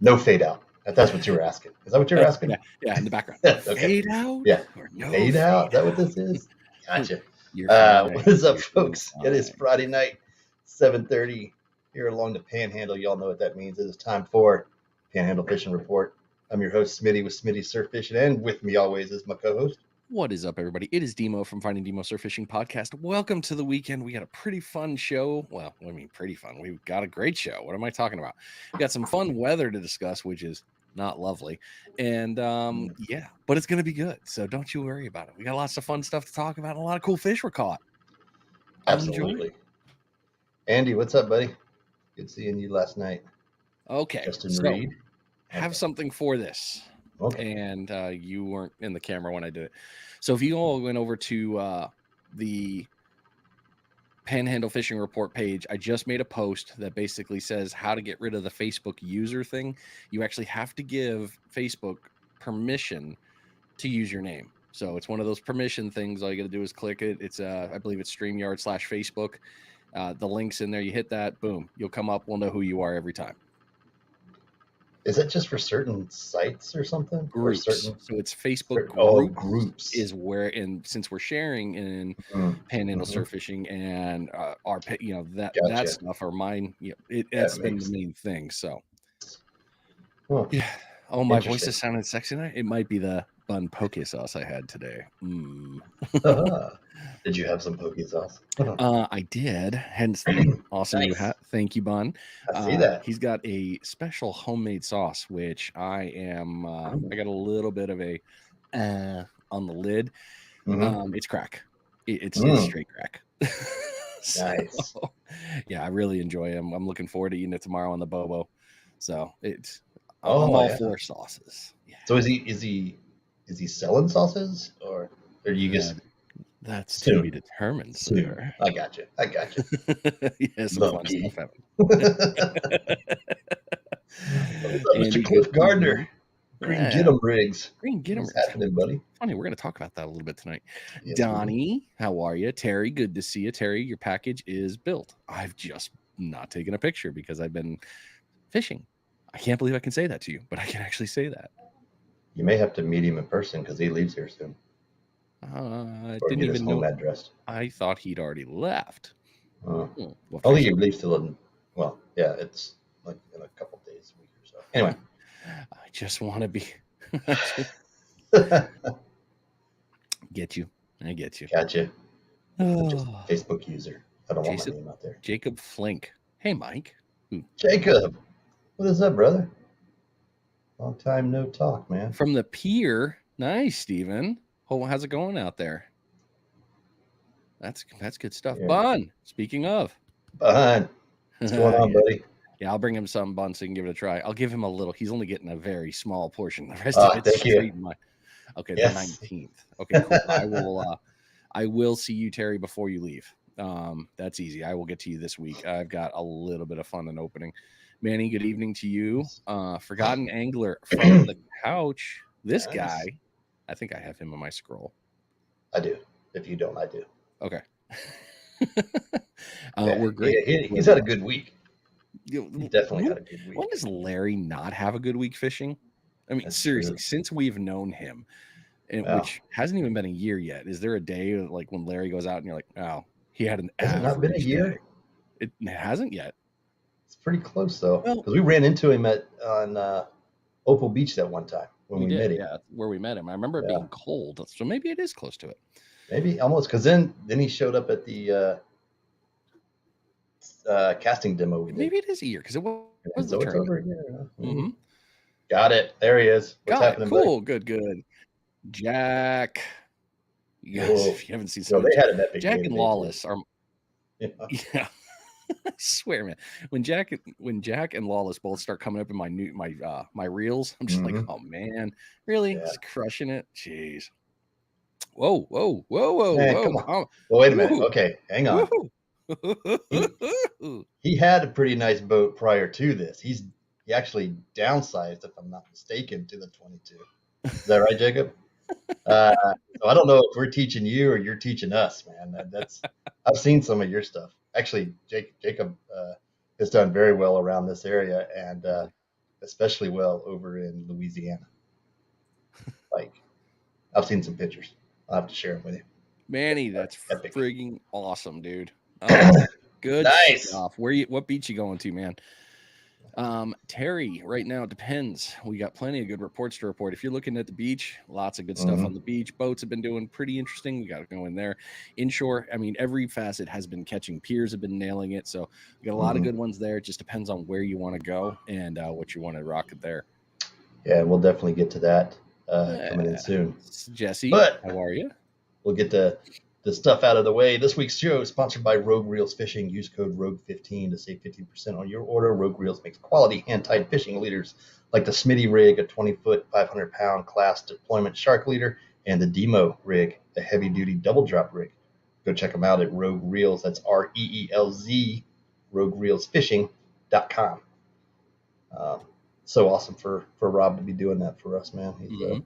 No fade out. If that's what you were asking. Is that what you were asking? Yeah, in the background. Okay. Fade out? Yeah. Or no Fade out? Is that what this is? Gotcha. What is up, folks? It is Friday night, 7:30 here along the Panhandle. Y'all know what that means. It is time for Panhandle Fishing Report. I'm your host, Smitty, with Smitty Surf Fishing, and with me always is my co-host. What is up, everybody? It is Demo from Finding Demo Surf Fishing Podcast. Welcome to the weekend. We got a pretty fun show. Well, I mean, pretty fun. We've got a great show. What am I talking about? We got some fun weather to discuss, which is not lovely. And yeah, but it's going to be good. So don't you worry about it. We got lots of fun stuff to talk about and a lot of cool fish were caught. Absolutely. Andy, what's up, buddy? Good seeing you last night. Okay. Justin Reed. Have something for this. Okay. And you weren't in the camera when I did it. So if you all went over to the Panhandle Fishing Report page, I just made a post that basically says how to get rid of the Facebook user thing. You actually have to give Facebook permission to use your name. So it's one of those permission things. All you got to do is click it. It's I believe it's StreamYard/Facebook. The link's in there. You hit that, boom, you'll come up. We'll know who you are every time. Is that just for certain sites or something? Groups. Or so it's Facebook groups is where, and since we're sharing in Panhandle Surf Fishing and our, that stuff are mine. It's been the main thing. So, yeah. Oh, my voice is sounding sexy tonight. It might be the bun poke sauce I had today. Did you have some poke sauce? I did. Hence the awesome new hat. Thank you, Bun. I see that. He's got a special homemade sauce, which I am. I got a little bit of a on the lid. It's crack. It's straight crack. Nice. Yeah, I really enjoy him. I'm looking forward to eating it tomorrow on the Bobo. So it's. I'm all for sauces. Yeah. So is he selling sauces or do you just? That's to be determined, sir. I got you. Yes, fun stuff happened. Mr. Cliff Gardner, Green Get 'em Rigs. Green Get 'em Rigs. What's happening, buddy? Funny, we're going to talk about that a little bit tonight. Yes, Donnie, how are you? Terry, good to see you. Terry, your package is built. I've just not taken a picture because I've been fishing. I can't believe I can say that to you, but I can actually say that. You may have to meet him in person because he leaves here soon. I didn't even know. Address. I thought he'd already left. Only he leaves till it's like in a couple days, a week or so. Anyway, I just want to be. Get you. I get you. Gotcha. Just Facebook user. I don't want my name out there. Jacob Flink. Hey, Mike. Jacob, what is up, brother? Long time no talk, man. From the pier. Nice, Steven. Oh, how's it going out there? That's good stuff. Yeah. Bun, speaking of. Bun. What's going on, buddy? Yeah, I'll bring him some Bun so you can give it a try. I'll give him a little. He's only getting a very small portion. The rest of it's straight in my. Okay, yes. The 19th. Okay, cool. I will see you, Terry, before you leave. That's easy. I will get to you this week. I've got a little bit of fun in opening. Manny, good evening to you. Forgotten Angler from the couch. This guy. I think I have him on my scroll. I do. If you don't, I do. Okay. We're great. He's had a good week. He definitely had a good week. When does Larry not have a good week fishing? I mean, seriously, since we've known him, which hasn't even been a year yet, is there a day like when Larry goes out and you're like, oh, he had an Has it not been a year? It hasn't yet. It's pretty close, though. Because we ran into him on Opal Beach that one time. When we met him. Yeah, where we met him. I remember it being cold, so maybe it is close to it. Maybe almost, because then he showed up at the casting demo we did. Maybe it is a year because it was so it's over a year. Got it. There he is. What's happening? Cool. Buddy? Good. Jack. You guys, if you haven't seen some, they had an epic Jack and Lawless are. Yeah. I swear, man. When Jack and Lawless both start coming up in my reels, I'm just like, oh man, really? Yeah. Just crushing it. Jeez. Whoa. Hey, come on. Well, wait a minute. Okay, hang on. He had a pretty nice boat prior to this. He actually downsized, if I'm not mistaken, to the 22. Is that right, Jacob? So I don't know if we're teaching you or you're teaching us, man. I've seen some of your stuff. Actually, Jacob has done very well around this area, and especially well over in Louisiana. Like, I've seen some pictures. I'll have to share them with you. Manny, that's epic. frigging awesome, dude. Good Nice stuff. What beach you going to, man? Terry, right now, it depends. We got plenty of good reports to report. If you're looking at the beach, lots of good stuff on the beach. Boats have been doing pretty interesting. We got to go in there. Inshore, I mean, every facet has been catching. Piers have been nailing it. So we got a lot of good ones there. It just depends on where you want to go and what you want to rock it there. Yeah, we'll definitely get to that coming in soon. Jesse, but how are you? We'll get the stuff out of the way. This week's show is sponsored by Rogue Reels Fishing. Use code ROGUE15 to save 15% on your order. Rogue Reels makes quality hand-tied fishing leaders like the Smitty rig, a 20-foot, 500-pound class deployment shark leader, and the Demo rig, a heavy-duty double-drop rig. Go check them out at Rogue Reels. That's REELZ, RogueReelsFishing.com. So awesome for Rob to be doing that for us, man. He's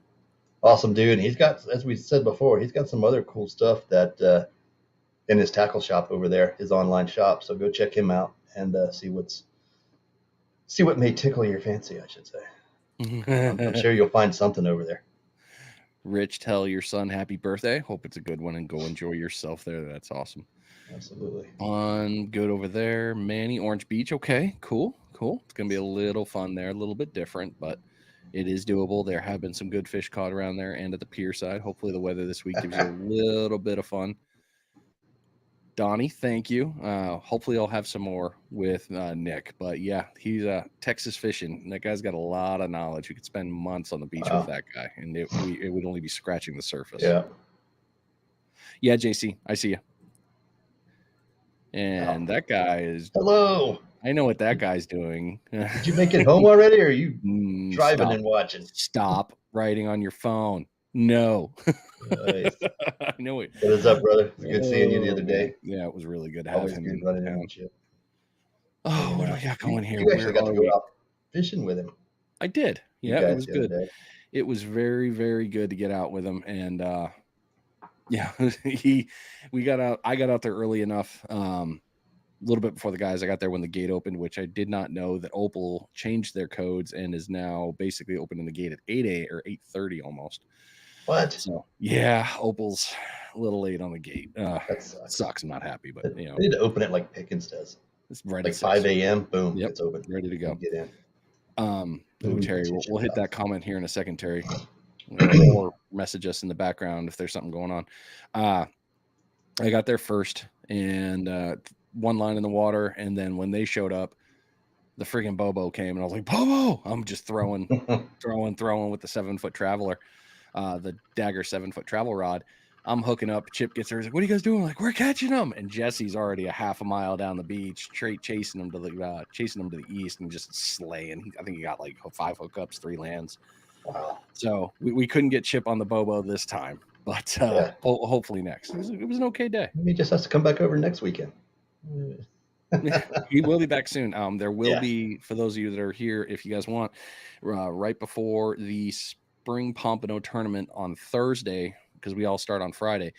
awesome dude. He's got, as we said before, he's got some other cool stuff that in his tackle shop over there, his online shop. So go check him out and see what may tickle your fancy, I should say. I'm sure you'll find something over there. Rich, tell your son happy birthday. Hope it's a good one and go enjoy yourself there. That's awesome. Absolutely. Good over there. Manny, Orange Beach. Okay, cool. It's going to be a little fun there, a little bit different, but it is doable. There have been some good fish caught around there and at the pier side. Hopefully the weather this week gives you a little bit of fun. Donnie, thank you. Hopefully I'll have some more with Nick. But yeah, he's Texas fishing. That guy's got a lot of knowledge. We could spend months on the beach with that guy, and it would only be scratching the surface. Yeah, JC, I see you. And that guy is... Hello. I know what that guy's doing. Did you make it home already, or are you driving and watching? Stop writing on your phone. No. Nice. I know it. What is up, brother? It's good seeing you the other day. Yeah, it was really good to have him in running in with you. Oh, what do we got going here? You actually got to go out fishing with him. I did. Yeah, it was good. It was very, very good to get out with him. And yeah, we got out. I got out there early enough. A little bit before the guys. I got there when the gate opened, which I did not know that Opal changed their codes and is now basically opening the gate at 8 a.m. or 8:30 almost. What? So yeah, Opal's a little late on the gate. That sucks. I'm not happy, but they need to open it like Pickens does. It's right like 5 a.m. Boom, yep, it's open, ready to go. Get in. Terry, we'll hit that comment here in a second, Terry. Or message us in the background if there's something going on. I got there first, and one line in the water, and then when they showed up, the friggin' Bobo came, and I was like, Bobo! I'm just throwing with the 7-foot traveler, the Dagger 7-foot travel rod. I'm hooking up. Chip gets there. He's like, what are you guys doing? I'm like, we're catching them. And Jesse's already a half a mile down the beach, chasing them to the east and just slaying. I think he got like 5 hookups, 3 lands. Wow. So we couldn't get Chip on the Bobo this time, but hopefully next. It was an okay day. He just has to come back over next weekend. He will be back soon. There will be, for those of you that are here, if you guys want, right before the Spring Pompano tournament on Thursday, because we all start on Friday,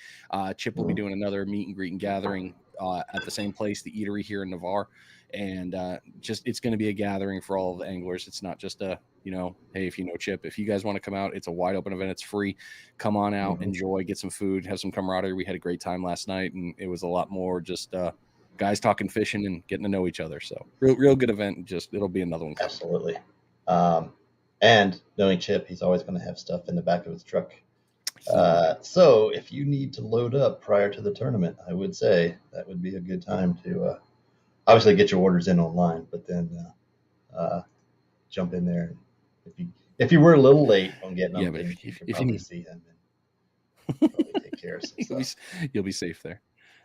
Chip will be doing another meet and greet and gathering at the same place, the eatery here in Navarre. And it's going to be a gathering for all of the anglers. It's not just a, hey, if you know Chip, if you guys want to come out, it's a wide open event. It's free. Come on out, enjoy, get some food, have some camaraderie. We had a great time last night, and it was a lot more just guys talking fishing and getting to know each other. So real good event. It'll be another one. Absolutely. And knowing Chip, he's always going to have stuff in the back of his truck. So if you need to load up prior to the tournament, I would say that would be a good time to obviously get your orders in online, but then jump in there. If you were a little late on getting them, but if you need to see him and probably take care of some stuff. You'll be safe there.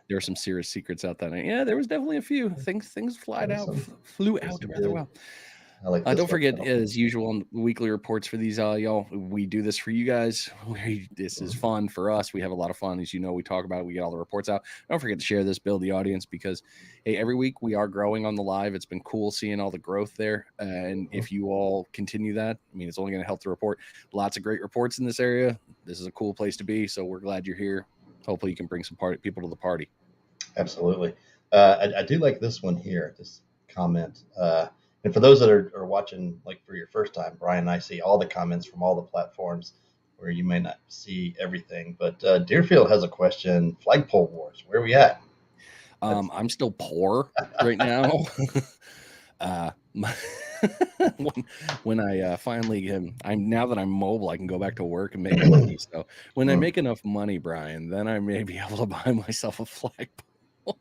There are some serious secrets out that night. Yeah, there was definitely a few things flew out rather well. I like don't forget, as usual, on weekly reports for these, y'all. We do this for you guys. This is fun for us. We have a lot of fun. As you know, we talk about it. We get all the reports out. Don't forget to share this, build the audience, because, hey, every week we are growing on the live. It's been cool seeing all the growth there. And if you all continue that, it's only going to help the report. Lots of great reports in this area. This is a cool place to be. So we're glad you're here. Hopefully you can bring some people to the party. Absolutely. I do like this one here, this comment. And for those that are watching, like for your first time, Brian and I see all the comments from all the platforms where you may not see everything. But Deerfield has a question. Flagpole wars, where are we at? I'm still poor right now. When I finally I'm now that I'm mobile, I can go back to work and make money. So when I make enough money, Brian, then I may be able to buy myself a flagpole.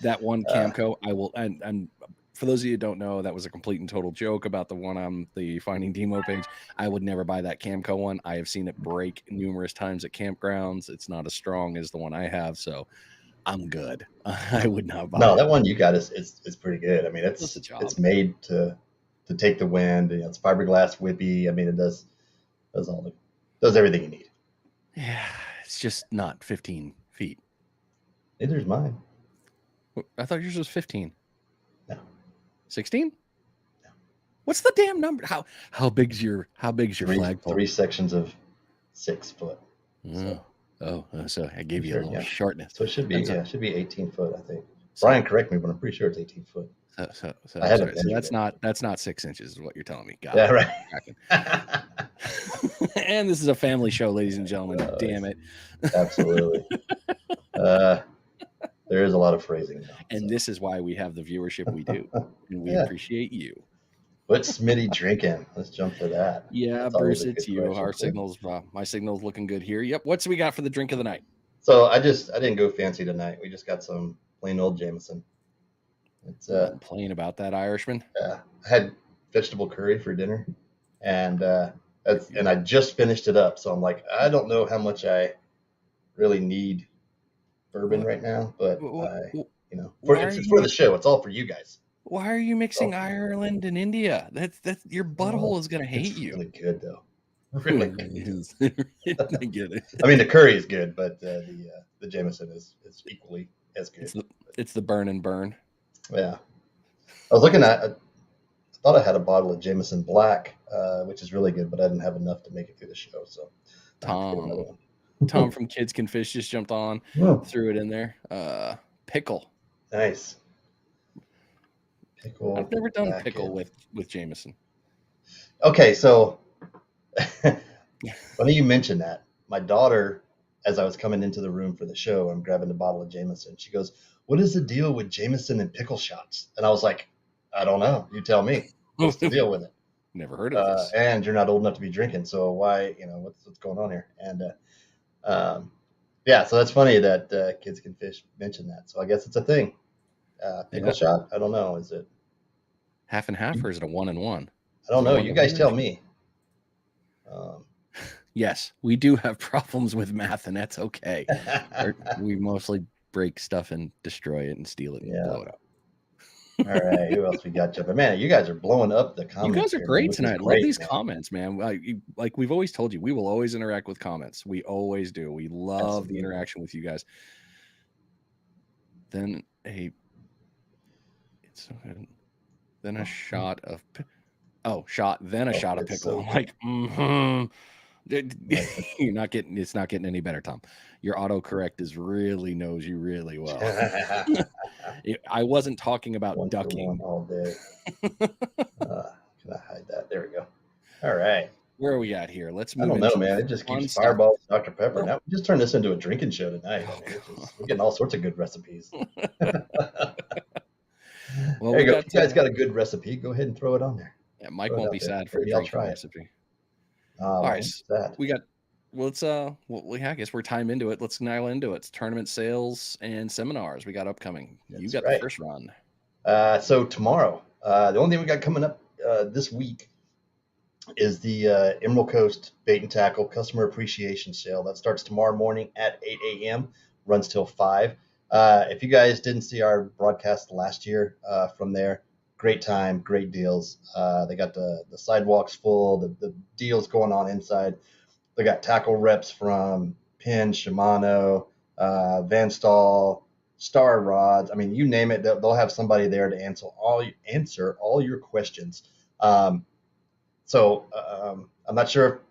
That one Camco, I will. And for those of you who don't know, that was a complete and total joke about the one on the Finding Demo page. I would never buy that Camco one. I have seen it break numerous times at campgrounds. It's not as strong as the one I have, so I'm good. I would not buy No, it. that one you got is pretty good. I mean, it's made to take the wind. You know, it's fiberglass whippy. I mean, it does everything you need. Yeah, it's just not 15 feet. Neither's mine. I thought yours was 15. No. 16? No. What's the damn number? How big's your flagpole? 3 sections of 6 foot. So I gave you a little shortness. So it should be it should be 18 foot, I think. Brian, correct me, but I'm pretty sure it's 18 foot. So that's not 6 inches is what you're telling me. Yeah, right. And this is a family show, ladies and gentlemen. Damn it. Absolutely. There is a lot of phrasing now, and this is why we have the viewership we do, and we appreciate you. What's Smitty drinking? Let's jump to that. Yeah, that's Bruce, it's you. Our signals, my signal's looking good here. Yep. What's we got for the drink of the night? So I didn't go fancy tonight. We just got some plain old Jameson. It's plain about that Irishman. I had vegetable curry for dinner, and I just finished it up. So I'm like, I don't know how much I really need bourbon right now, but it's for the show. It's all for you guys. Why are you mixing Ireland and India? That's your butthole is gonna hate you. Really good though. Really good. I get it. I mean, the curry is good, but the Jameson is equally as good. It's the burn and burn. Yeah, I was looking at. I thought I had a bottle of Jameson Black, which is really good, but I didn't have enough to make it through the show. So Tom from Kids Can Fish just jumped on, threw it in there. Pickle. Nice. Pickle. I've never done pickle with Jameson. Okay, so funny you mentioned that. My daughter, as I was coming into the room for the show, I'm grabbing a bottle of Jameson. She goes, "What is the deal with Jameson and pickle shots?" And I was like, "I don't know. You tell me. What's the deal with it?" Never heard of this. And you're not old enough to be drinking, so why? What's going on here? And so that's funny that Kids Can Fish mentioned that. So I guess it's a thing. Pickle shot? I don't know. Is it half and half, or is it a 1 and 1? I don't know. You guys tell me. Yes, we do have problems with math, and that's okay. We mostly break stuff and destroy it and steal it and blow it up. All right, who else we got jumping? Man, you guys are blowing up the comments. You guys are great tonight. Love these comments, man. Like we've always told you, we will always interact with comments. We always do. We love the interaction with you guys. Then a shot of pickle. I'm like, you're not getting. It's not getting any better, Tom. Your autocorrect really knows you really well. I wasn't talking about ducking all day. Can I hide that? There we go. All right. Where are we at here? Let's move. I don't know, man. It just keeps Fireballs, Dr. Pepper. Now we just turned this into a drinking show tonight. We're getting all sorts of good recipes. Well, there you go. If you guys got a good recipe, go ahead and throw it on there. Yeah, Mike won't be sad for a drinking recipe. All right, we got. Well, I guess we're time into it. Let's nail into it. It's tournament sales and seminars we got upcoming. You got the first run. So tomorrow, the only thing we got coming up this week is the Emerald Coast Bait and Tackle Customer Appreciation Sale. That starts tomorrow morning at 8 a.m., runs till 5. If you guys didn't see our broadcast last year from there, great time, great deals. They got the sidewalks full, the deals going on inside. They got tackle reps from Penn, Shimano, Van Staal, Star Rods. I mean, you name it, they'll have somebody there to answer all your questions. I'm not sure.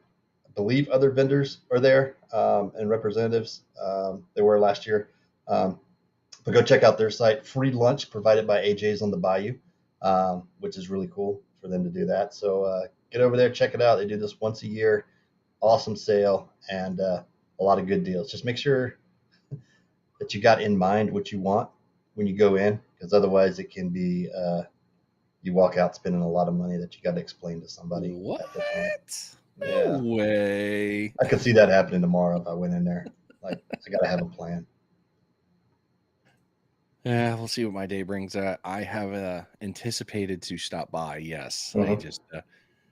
I believe other vendors are there and representatives. They were last year. But go check out their site. Free lunch provided by AJ's on the Bayou. which is really cool for them to do that. So get over there, check it out. They do this once a year. Awesome sale and a lot of good deals. Just make sure that you got in mind what you want when you go in, because otherwise it can be you walk out spending a lot of money that you got to explain to somebody. What? At the time. No way. I could see that happening tomorrow if I went in there. Like, I got to have a plan. Yeah, we'll see what my day brings. I have anticipated to stop by. Yes,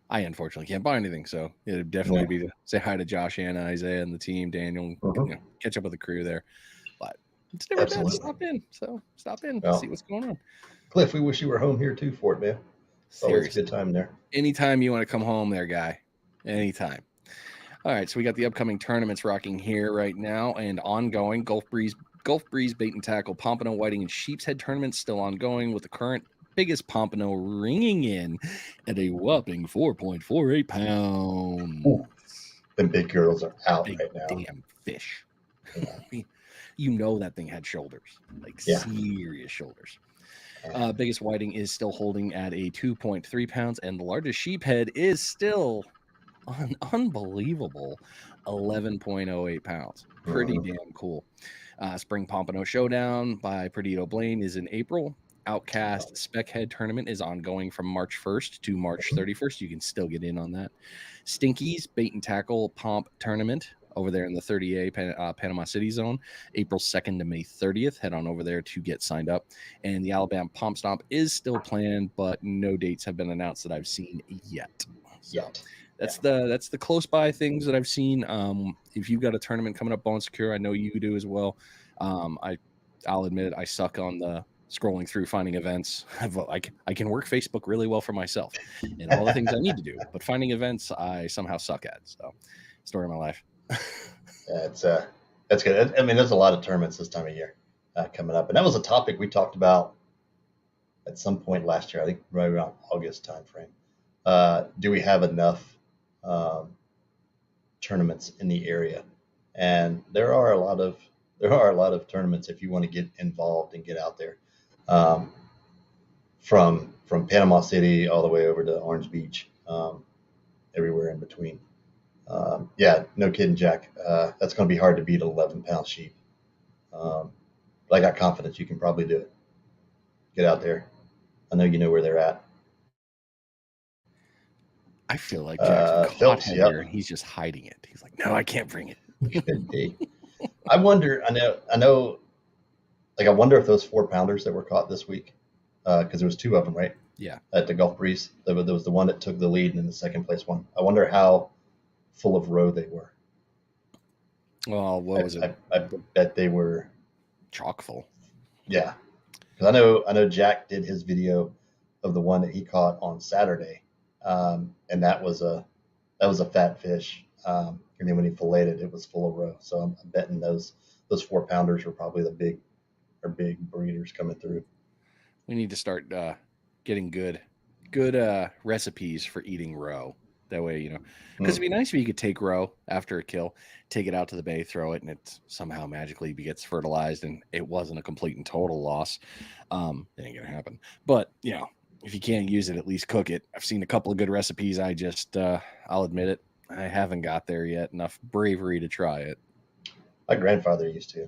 I unfortunately can't buy anything, so it'd definitely be to say hi to Josh, Anna, Isaiah, and the team, Daniel, catch up with the crew there. But it's never bad to stop in, so stop in, see what's going on. Cliff, we wish you were home here too for it, man. It's always a good time there. Anytime you want to come home there, guy. Anytime. All right, so we got the upcoming tournaments rocking here right now and ongoing. Gulf Breeze Bait and Tackle, Pompano, Whiting, and Sheep's Head tournaments still ongoing, with the current biggest pompano ringing in at a whopping 4.48 pounds. Ooh, them big girls are out right now. Damn fish. Yeah. You know that thing had shoulders, like serious shoulders. Biggest whiting is still holding at a 2.3 pounds, and the largest sheephead is still an unbelievable 11.08 pounds. Pretty damn cool. Spring Pompano Showdown by Perdido Blaine is in April. Outcast Speckhead Tournament is ongoing from March 1st to March 31st. You can still get in on that. Stinky's Bait and Tackle Pomp Tournament over there in the 30A Panama City Zone, April 2nd to May 30th. Head on over there to get signed up. And the Alabama Pomp Stomp is still planned, but no dates have been announced that I've seen yet. So that's the close by things that I've seen. If you've got a tournament coming up, Bone Secure, I know you do as well. I'll admit it, I suck on the scrolling through finding events. I can work Facebook really well for myself and all the things I need to do, but finding events I somehow suck at. So, story of my life. That's good. I mean, there's a lot of tournaments this time of year coming up, and that was a topic we talked about at some point last year. I think right around August timeframe. Do we have enough tournaments in the area? And there are a lot of tournaments if you want to get involved and get out there. From Panama City all the way over to Orange Beach, everywhere in between. No kidding, Jack. That's going to be hard to beat an 11-pound sheep. But I got confidence you can probably do it. Get out there. I know you know where they're at. I feel like Jackson caught heavier and he's just hiding it. He's like, no, I can't bring it. Could be. I wonder. I know. Like, I wonder if those 4-pounders that were caught this week, because there was 2 of them, right? Yeah. At the Gulf Breeze, there was the one that took the lead and then the second place one. I wonder how full of roe they were. Well, what was it? I bet they were chock full. Yeah, because I know Jack did his video of the one that he caught on Saturday, and that was a fat fish. And then when he filleted it was full of roe. So I'm betting those 4-pounders were probably the big breeders coming through. We need to start getting good recipes for eating roe. That way, because it'd be nice if you could take roe after a kill, take it out to the bay, throw it, and it somehow magically gets fertilized, and it wasn't a complete and total loss. It ain't gonna happen. But if you can't use it, at least cook it. I've seen a couple of good recipes. I just, I'll admit it, I haven't got there yet. Enough bravery to try it. My grandfather used to.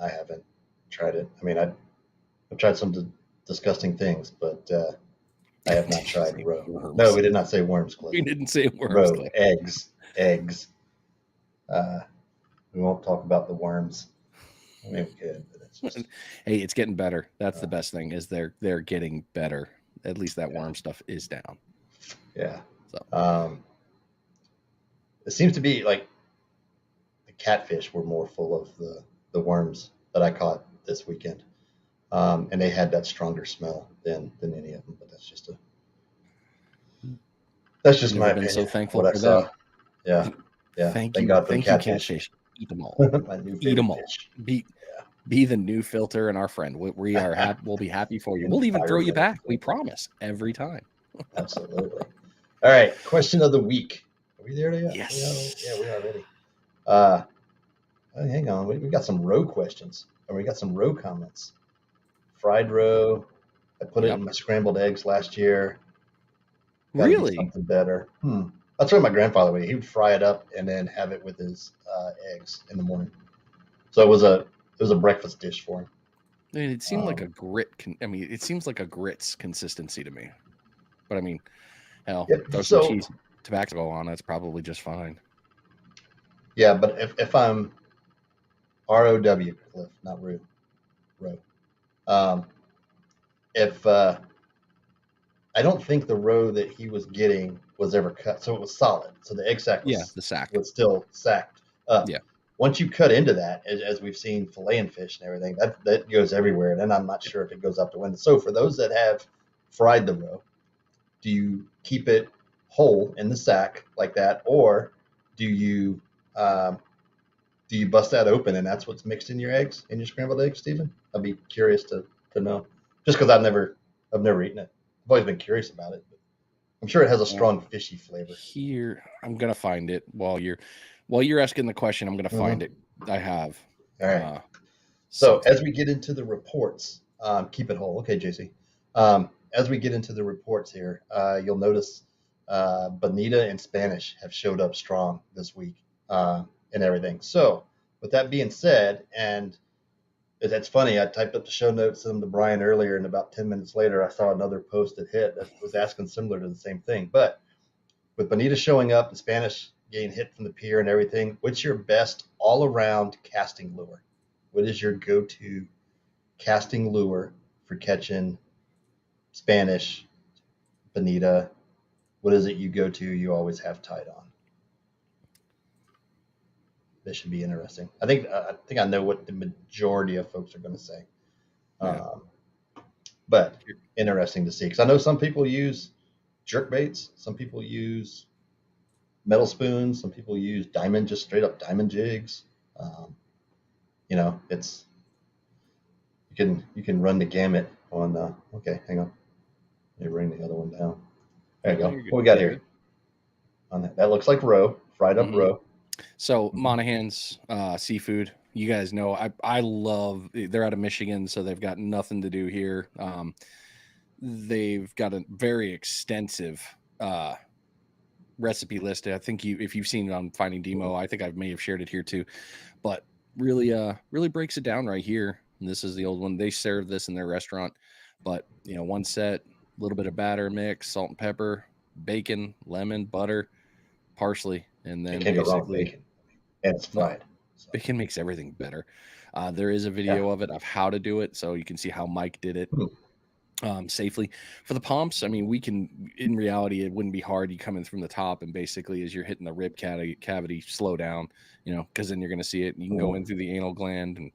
I haven't tried it. I mean, I've tried some disgusting things, but I have not tried roe. Worms. No, we did not say worms, Cliff. We didn't say worms. Roe, Cliff. Eggs. We won't talk about the worms. I mean, we could, but it's just... Hey, it's getting better. That's the best thing, is they're getting better. At least that worm stuff is down. Yeah. So it seems to be like the catfish were more full of the worms that I caught this weekend. And they had that stronger smell than any of them, but that's just my opinion. So thankful what for I saw. Them. Yeah. Thank God you, catfish. Eat them all. Eat them all. Be the new filter and our friend. We are happy. We'll be happy for you. We'll even throw you back. We promise every time. Absolutely. All right. Question of the week. Are we there yet? Yes. We are ready. Hang on. We got some roe questions, and we got some roe comments. Fried roe, I put it in my scrambled eggs last year. Got to get something better. That's what my grandfather would. He would fry it up and then have it with his eggs in the morning. So it was a breakfast dish for him. I mean, it seemed like a grit. It seems like a grits consistency to me. But I mean, hell, throw some cheese, tobacco on it, it's probably just fine. Yeah, but if I'm ROW, Cliff, not Row. If I don't think the row that he was getting was ever cut, so it was solid. So the egg sack was still sacked up. Yeah. Once you cut into that, as we've seen filleting fish and everything, that goes everywhere. And then I'm not sure if it goes up the window. So for those that have fried the roe, do you keep it whole in the sack like that, or do you bust that open and that's what's mixed in your eggs, in your scrambled eggs, Stephen? I'd be curious to know, just because I've never eaten it. I've always been curious about it, but I'm sure it has a strong fishy flavor. Here, I'm gonna find it while you're asking the question. I'm gonna find it. I have. All right. So as we get into the reports, keep it whole. Okay, JC. As we get into the reports here, you'll notice bonita and Spanish have showed up strong this week and everything. So with that being said, and that's funny, I typed up the show notes, sent them to Brian earlier, and about 10 minutes later, I saw another post that hit that was asking similar to the same thing. But with bonita showing up and Spanish getting hit from the pier and everything, what's your best all-around casting lure? What is your go-to casting lure for catching Spanish, bonita? What is it you go to, you always have tied on? This should be interesting. I think I know what the majority of folks are going to say. But interesting to see, because I know some people use jerk baits, some people use metal spoons, some people use just straight up diamond jigs. It's you can run the gamut on. Okay, hang on. Let me bring the other one down. There you go. What we got here? On that looks like roe, fried up roe. So Monahan's seafood, you guys know I love. They're out of Michigan, so they've got nothing to do here. They've got a very extensive recipe list. I think if you've seen it on Finding Demo, I think I may have shared it here too. But really breaks it down right here. And this is the old one. They serve this in their restaurant, but one set, a little bit of batter mix, salt and pepper, bacon, lemon, butter, parsley, and then can't go wrong with bacon. And it's fried. Bacon makes everything better. There is a video of it, of how to do it, so you can see how Mike did it safely. For the pumps, in reality, it wouldn't be hard. You come in from the top, and basically as you're hitting the rib cavity, slow down, because then you're going to see it. And you can go in through the anal gland and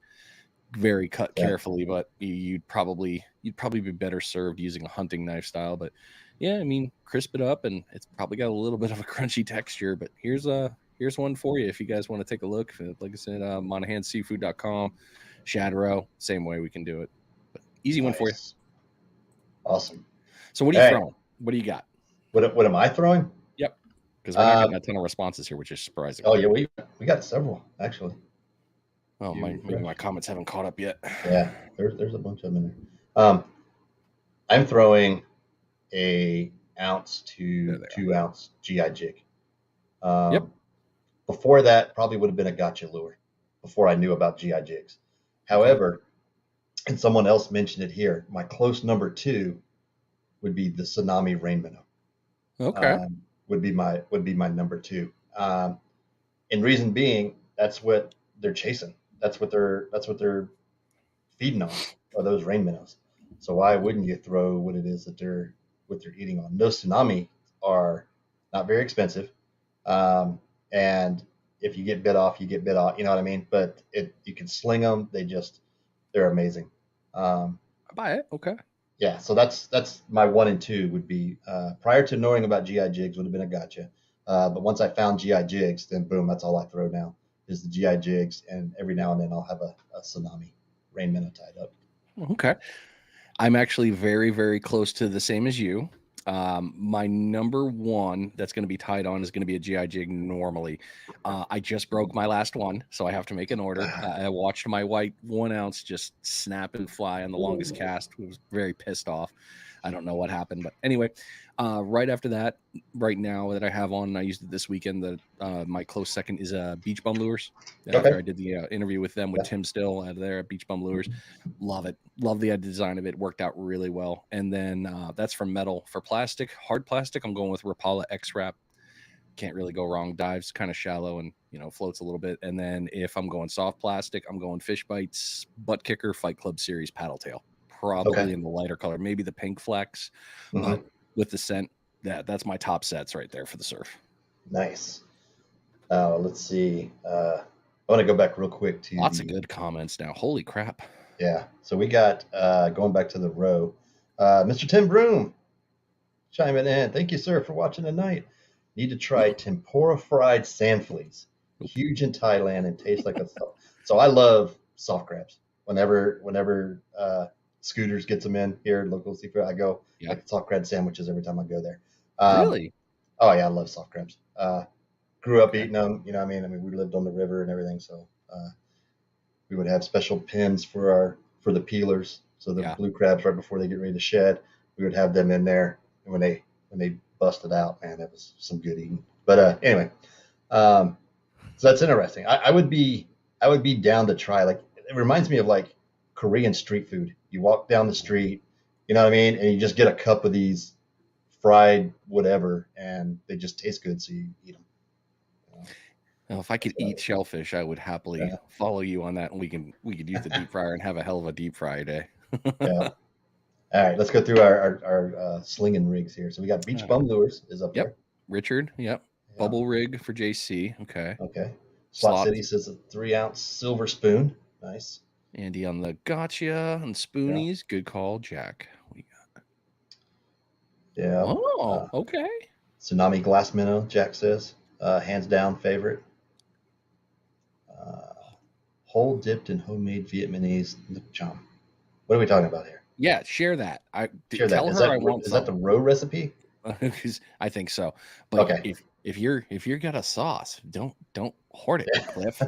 very cut carefully, but you'd probably be better served using a hunting knife style. But yeah, crisp it up, and it's probably got a little bit of a crunchy texture. But here's one for you if you guys want to take a look. Like I said, MonahanSeafood.com, Shadrow, same way we can do it. But easy one for you. Awesome. So what are you throwing? What do you got? What am I throwing? Yep. Because we're not getting a ton of responses here, which is surprising. Oh yeah, we got several actually. Well, maybe my comments haven't caught up yet. Yeah, there's a bunch of them in there. I'm throwing a ounce to 2 ounce GI jig. Before that, probably would have been a gotcha lure before I knew about GI jigs. However, and someone else mentioned it here, my close number 2 would be the Tsunami Rain Minnow. Okay. Would be my number 2. And reason being, that's what they're chasing. That's what they're feeding on, are those rain minnows. So why wouldn't you throw what it is that they're eating on? Those tsunami are not very expensive, and if you get bit off, you get bit off. You know what I mean? But you can sling them. They're amazing. I buy it. Okay. Yeah. So that's my 1 and 2 would be prior to knowing about GI jigs would have been a gotcha. But once I found GI jigs, then boom, that's all I throw now is the GI jigs, and every now and then I'll have a Tsunami rain minnow tied up. Okay. I'm actually very, very close to the same as you. My number one that's going to be tied on is going to be a GI jig normally. I just broke my last one, so I have to make an order. I watched my white 1 ounce just snap and fly on the longest cast. I was very pissed off. I don't know what happened, but anyway, right after that, right now that I have on, I used it this weekend. That my close second is Beach Bum Lures. After I did the interview with them with Tim Still out there at Beach Bum Lures. Love it. Love the design of it. Worked out really well. And then that's for metal. For plastic, hard plastic, I'm going with Rapala X-Wrap. Can't really go wrong. Dives kind of shallow and, floats a little bit. And then if I'm going soft plastic, I'm going Fish Bites, Butt Kicker, Fight Club Series, Paddle Tail. Probably in the lighter color, maybe the pink flex, but with the scent, that's my top sets right there for the surf. Nice. Let's see. I want to go back real quick to lots of good comments now. Holy crap. Yeah. So we got going back to the row. Mr. Tim Broom chiming in. Thank you, sir, for watching tonight. Need to try tempura fried sand fleas. Huge in Thailand and tastes like a so I love soft crabs. Whenever Scooters gets them in here, local seafood, I go like soft crab sandwiches every time I go there. Really? Oh yeah, I love soft crabs. Grew up eating them. You know what I mean? We lived on the river and everything, so we would have special pins for the peelers. So the blue crabs, right before they get ready to shed, we would have them in there. And when they busted out, man, that was some good eating. But anyway, so that's interesting. I would be down to try. Like, it reminds me of like Korean street food. You walk down the street, you know what I mean, and you just get a cup of these fried whatever, and they just taste good, so you eat them. Now, if I could eat shellfish, I would happily follow you on that, and we could use the deep fryer and have a hell of a deep fry day. Yeah. All right, let's go through our slinging rigs here. So we got Beach Bum Lures is up there. Richard, Bubble rig for JC. Okay. Slot City says a 3 ounce silver spoon. Nice. Andy on the gotcha and spoonies. Good call, Jack. We got. Yeah. Oh, okay. Tsunami glass minnow, Jack says. Hands down favorite. Whole dipped in homemade Vietnamese nuc cham. What are we talking about here? Yeah, share that. Is that the row recipe? I think so. But if you're got a sauce, don't hoard it, Cliff.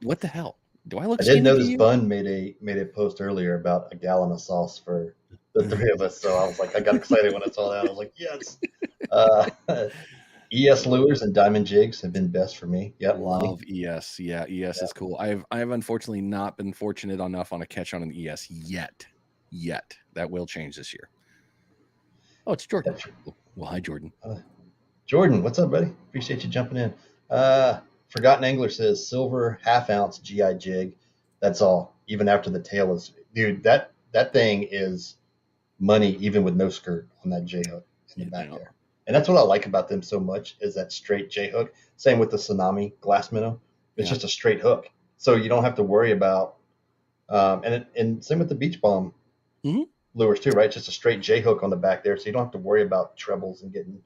What the hell? Do I look? I did notice Bun made a post earlier about a gallon of sauce for the three of us. So I was like, I got excited when I saw that. I was like, yes. ES lures and diamond jigs have been best for me. Yeah, love ES. Yeah, ES is cool. I have unfortunately not been fortunate enough on a catch on an ES yet. That will change this year. Oh, it's Jordan. Well, hi, Jordan. Jordan, what's up, buddy? Appreciate you jumping in. Forgotten Angler says silver 1/2 ounce GI jig. That's all. Even after the tail is, dude. That thing is money, even with no skirt on that J hook in the back there. And that's what I like about them so much is that straight J hook. Same with the Tsunami glass minnow. It's just a straight hook, so you don't have to worry about. And same with the Beach Bum lures too, right? Just a straight J hook on the back there, so you don't have to worry about trebles and getting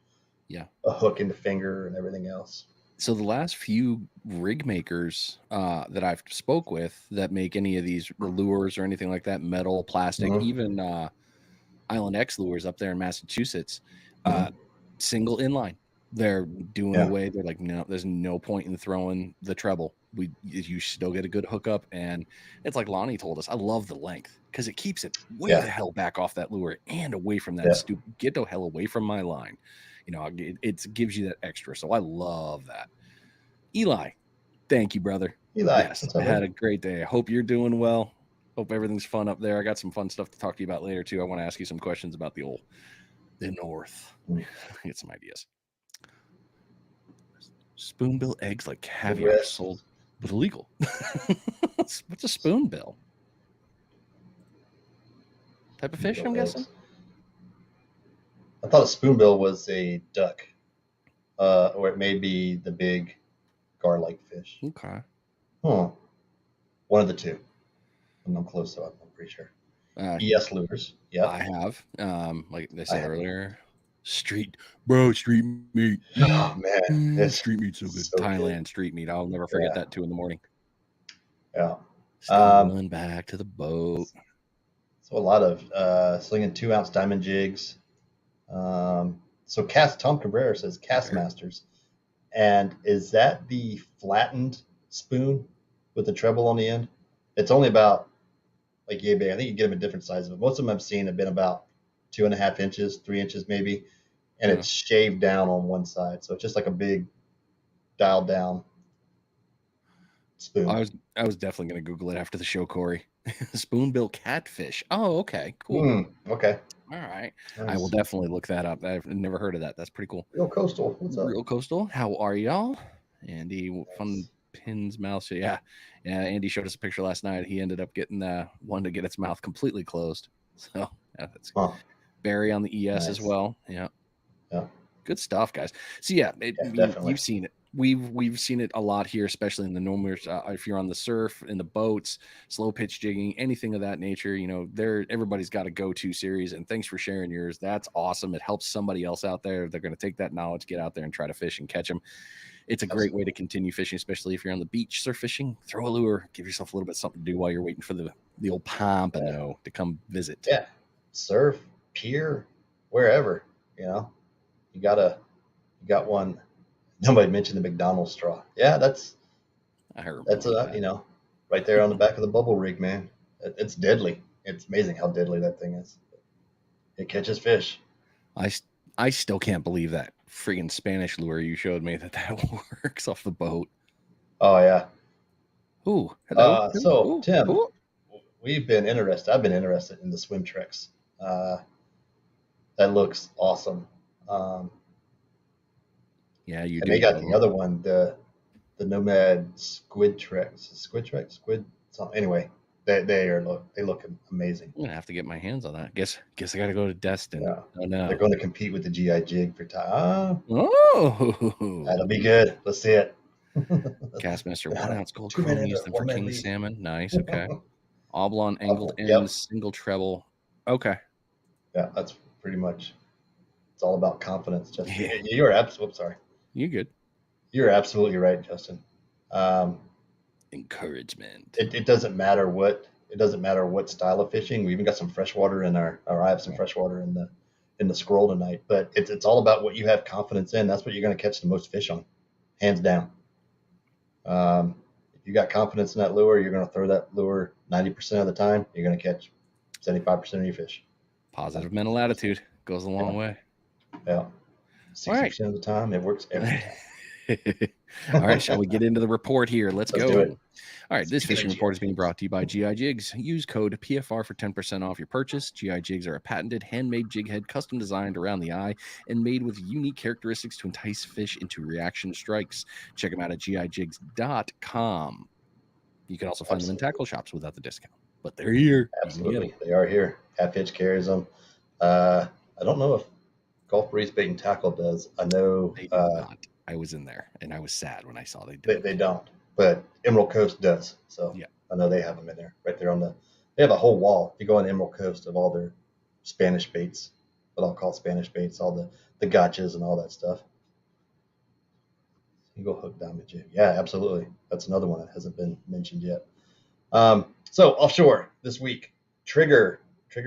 a hook in the finger and everything else. So the last few rig makers that I've spoke with that make any of these lures or anything like that, metal, plastic, even Island X lures up there in Massachusetts, single inline. They're doing away. They're like, no, there's no point in throwing the treble. You still get a good hookup, and it's like Lonnie told us. I love the length because it keeps it way the hell back off that lure and away from that get the hell away from my line. It gives you that extra. So I love that. Eli, thank you, brother. Eli, yes, I had a great day. I hope you're doing well. Hope everything's fun up there. I got some fun stuff to talk to you about later too. I want to ask you some questions about the north. Get some ideas. Spoonbill eggs like caviar sold but illegal. What's a spoonbill? Type of fish, I'm guessing? I thought a spoonbill was a duck. Or it may be the big gar-like fish. Okay. One of the two. I'm close, so I'm pretty sure. ES lures. Yeah. I have. Like they said earlier. Street meat. Oh man, street meat's so good. So Thailand good. Street meat. I'll never forget that 2 a.m. Yeah. Going back to the boat. So a lot of slinging 2 ounce diamond jigs. So Tom Cabrera says Cast Masters. And is that the flattened spoon with the treble on the end? It's only about like yay big. I think you get them in different sizes, but most of them I've seen have been about 2.5 inches, 3 inches maybe, and it's shaved down on one side. So it's just like a big dialed down spoon. I was definitely going to Google it after the show, Corey. Spoon-bill catfish. Oh, okay, cool. Okay. All right. Nice. I will definitely look that up. I've never heard of that. That's pretty cool. Real Coastal. What's up? Real Coastal. How are y'all? Andy from Pin's mouth. So yeah. Andy showed us a picture last night. He ended up getting one to get its mouth completely closed. So that's Barry on the ES as well. Yeah. Good stuff, guys. So yeah, you've seen it. We've seen it a lot here, especially in the normers. If you're on the surf, in the boats, slow pitch jigging, anything of that nature, everybody's got a go-to series. And thanks for sharing yours. That's awesome. It helps somebody else out there. They're going to take that knowledge, get out there and try to fish and catch them. It's a great way to continue fishing, especially if you're on the beach surf fishing. Throw a lure, give yourself a little bit something to do while you're waiting for the old pompano to come visit. Yeah, surf, pier, wherever. You got one. Nobody mentioned the McDonald's straw. Yeah, that's right there on the back of the bubble rig, man. It's deadly. It's amazing how deadly that thing is. It catches fish. I still can't believe that friggin' Spanish lure you showed me that works off the boat. Oh yeah. Ooh. Hello. So Tim, I've been interested in the swim tricks. That looks awesome. Yeah, you and do. They got the other one, the Nomad Squid Treks. Squid. Something. Anyway, they look amazing. I'm gonna have to get my hands on that. Guess I got to go to Destin. Yeah. Oh no, they're going to compete with the GI Jig for time. Oh, that'll be good. Let's see it. Castmaster 1 ounce gold chrome used for king salmon. Nice. Okay. Oblong angled ends, single treble. Okay. Yeah, that's pretty much. It's all about confidence, Justin. Yeah. You're absolutely. Sorry. You're good. You're absolutely right, Justin. Encouragement. It doesn't matter what style of fishing. We even got some freshwater in I have some freshwater in the scroll tonight. But it's all about what you have confidence in. That's what you're going to catch the most fish on, hands down. If you got confidence in that lure, you're going to throw that lure 90% of the time. You're going to catch 75% of your fish. Positive mental attitude goes a long way. Yeah. 60% of the time, it works every time. All right, shall we get into the report here? Let's go. All right, this fishing report is being brought to you by GI Jigs. Use code PFR for 10% off your purchase. GI Jigs are a patented handmade jig head, custom designed around the eye and made with unique characteristics to entice fish into reaction strikes. Check them out at gijigs.com. You can also find them in tackle shops without the discount, but they're here. Absolutely, they are here. Half Hitch carries them. I don't know if Gulf Breeze Bait and Tackle does. I know they do not. I was in there and I was sad when I saw they did. They don't, but Emerald Coast does. So yeah, I know they have them in there, right there they have a whole wall. You go on Emerald Coast of all their Spanish baits, what I'll call Spanish baits, all the gotchas and all that stuff. You go hook diamond jig. Yeah, absolutely. That's another one that hasn't been mentioned yet. So offshore this week, trigger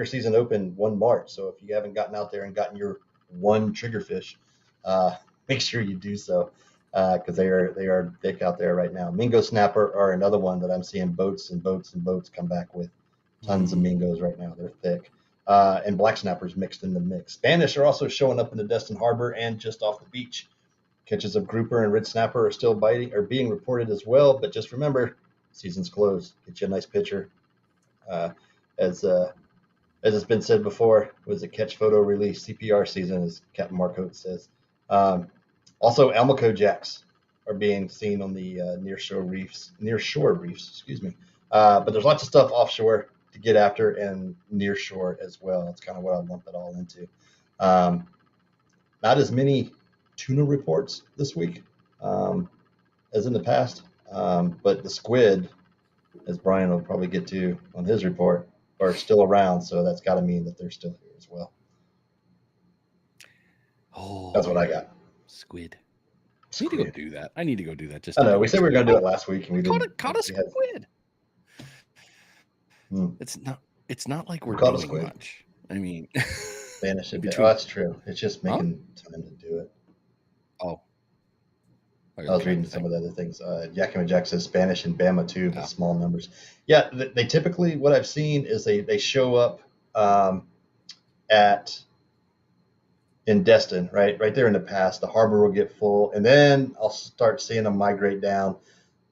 season opened 1 March. So if you haven't gotten out there and gotten your one trigger fish, make sure you do so, because they are thick out there right now. Mingo snapper are another one that I'm seeing boats come back with tons of mingos right now. They're thick, and black snappers mixed in the mix. Spanish are also showing up in the Destin Harbor and just off the beach. Catches of grouper and red snapper are still being reported as well. But just remember, season's closed. Get you a nice picture. As it's been said before, was a catch photo release CPR season, as Captain Mark Holt says. Also, Almaco jacks are being seen on the nearshore reefs. But there's lots of stuff offshore to get after and nearshore as well. That's kind of what I lump it all into. Not as many tuna reports this week as in the past, but the squid, as Brian will probably get to on his report, are still around, so that's got to mean that they're still here as well. Oh, that's what I got. Squid. I need to go do that. I need to go do that. I know. We said we were going to do it last week, and we didn't. Caught a squid. It's not like we're doing much. I mean, Spanish and between. that's true. It's just making time to do it. Oh, I was reading some of the other things. Yakima Jack says Spanish and Bama too, but small numbers. Yeah, they typically, what I've seen is they show up in Destin, right there in the pass. The harbor will get full, and then I'll start seeing them migrate down.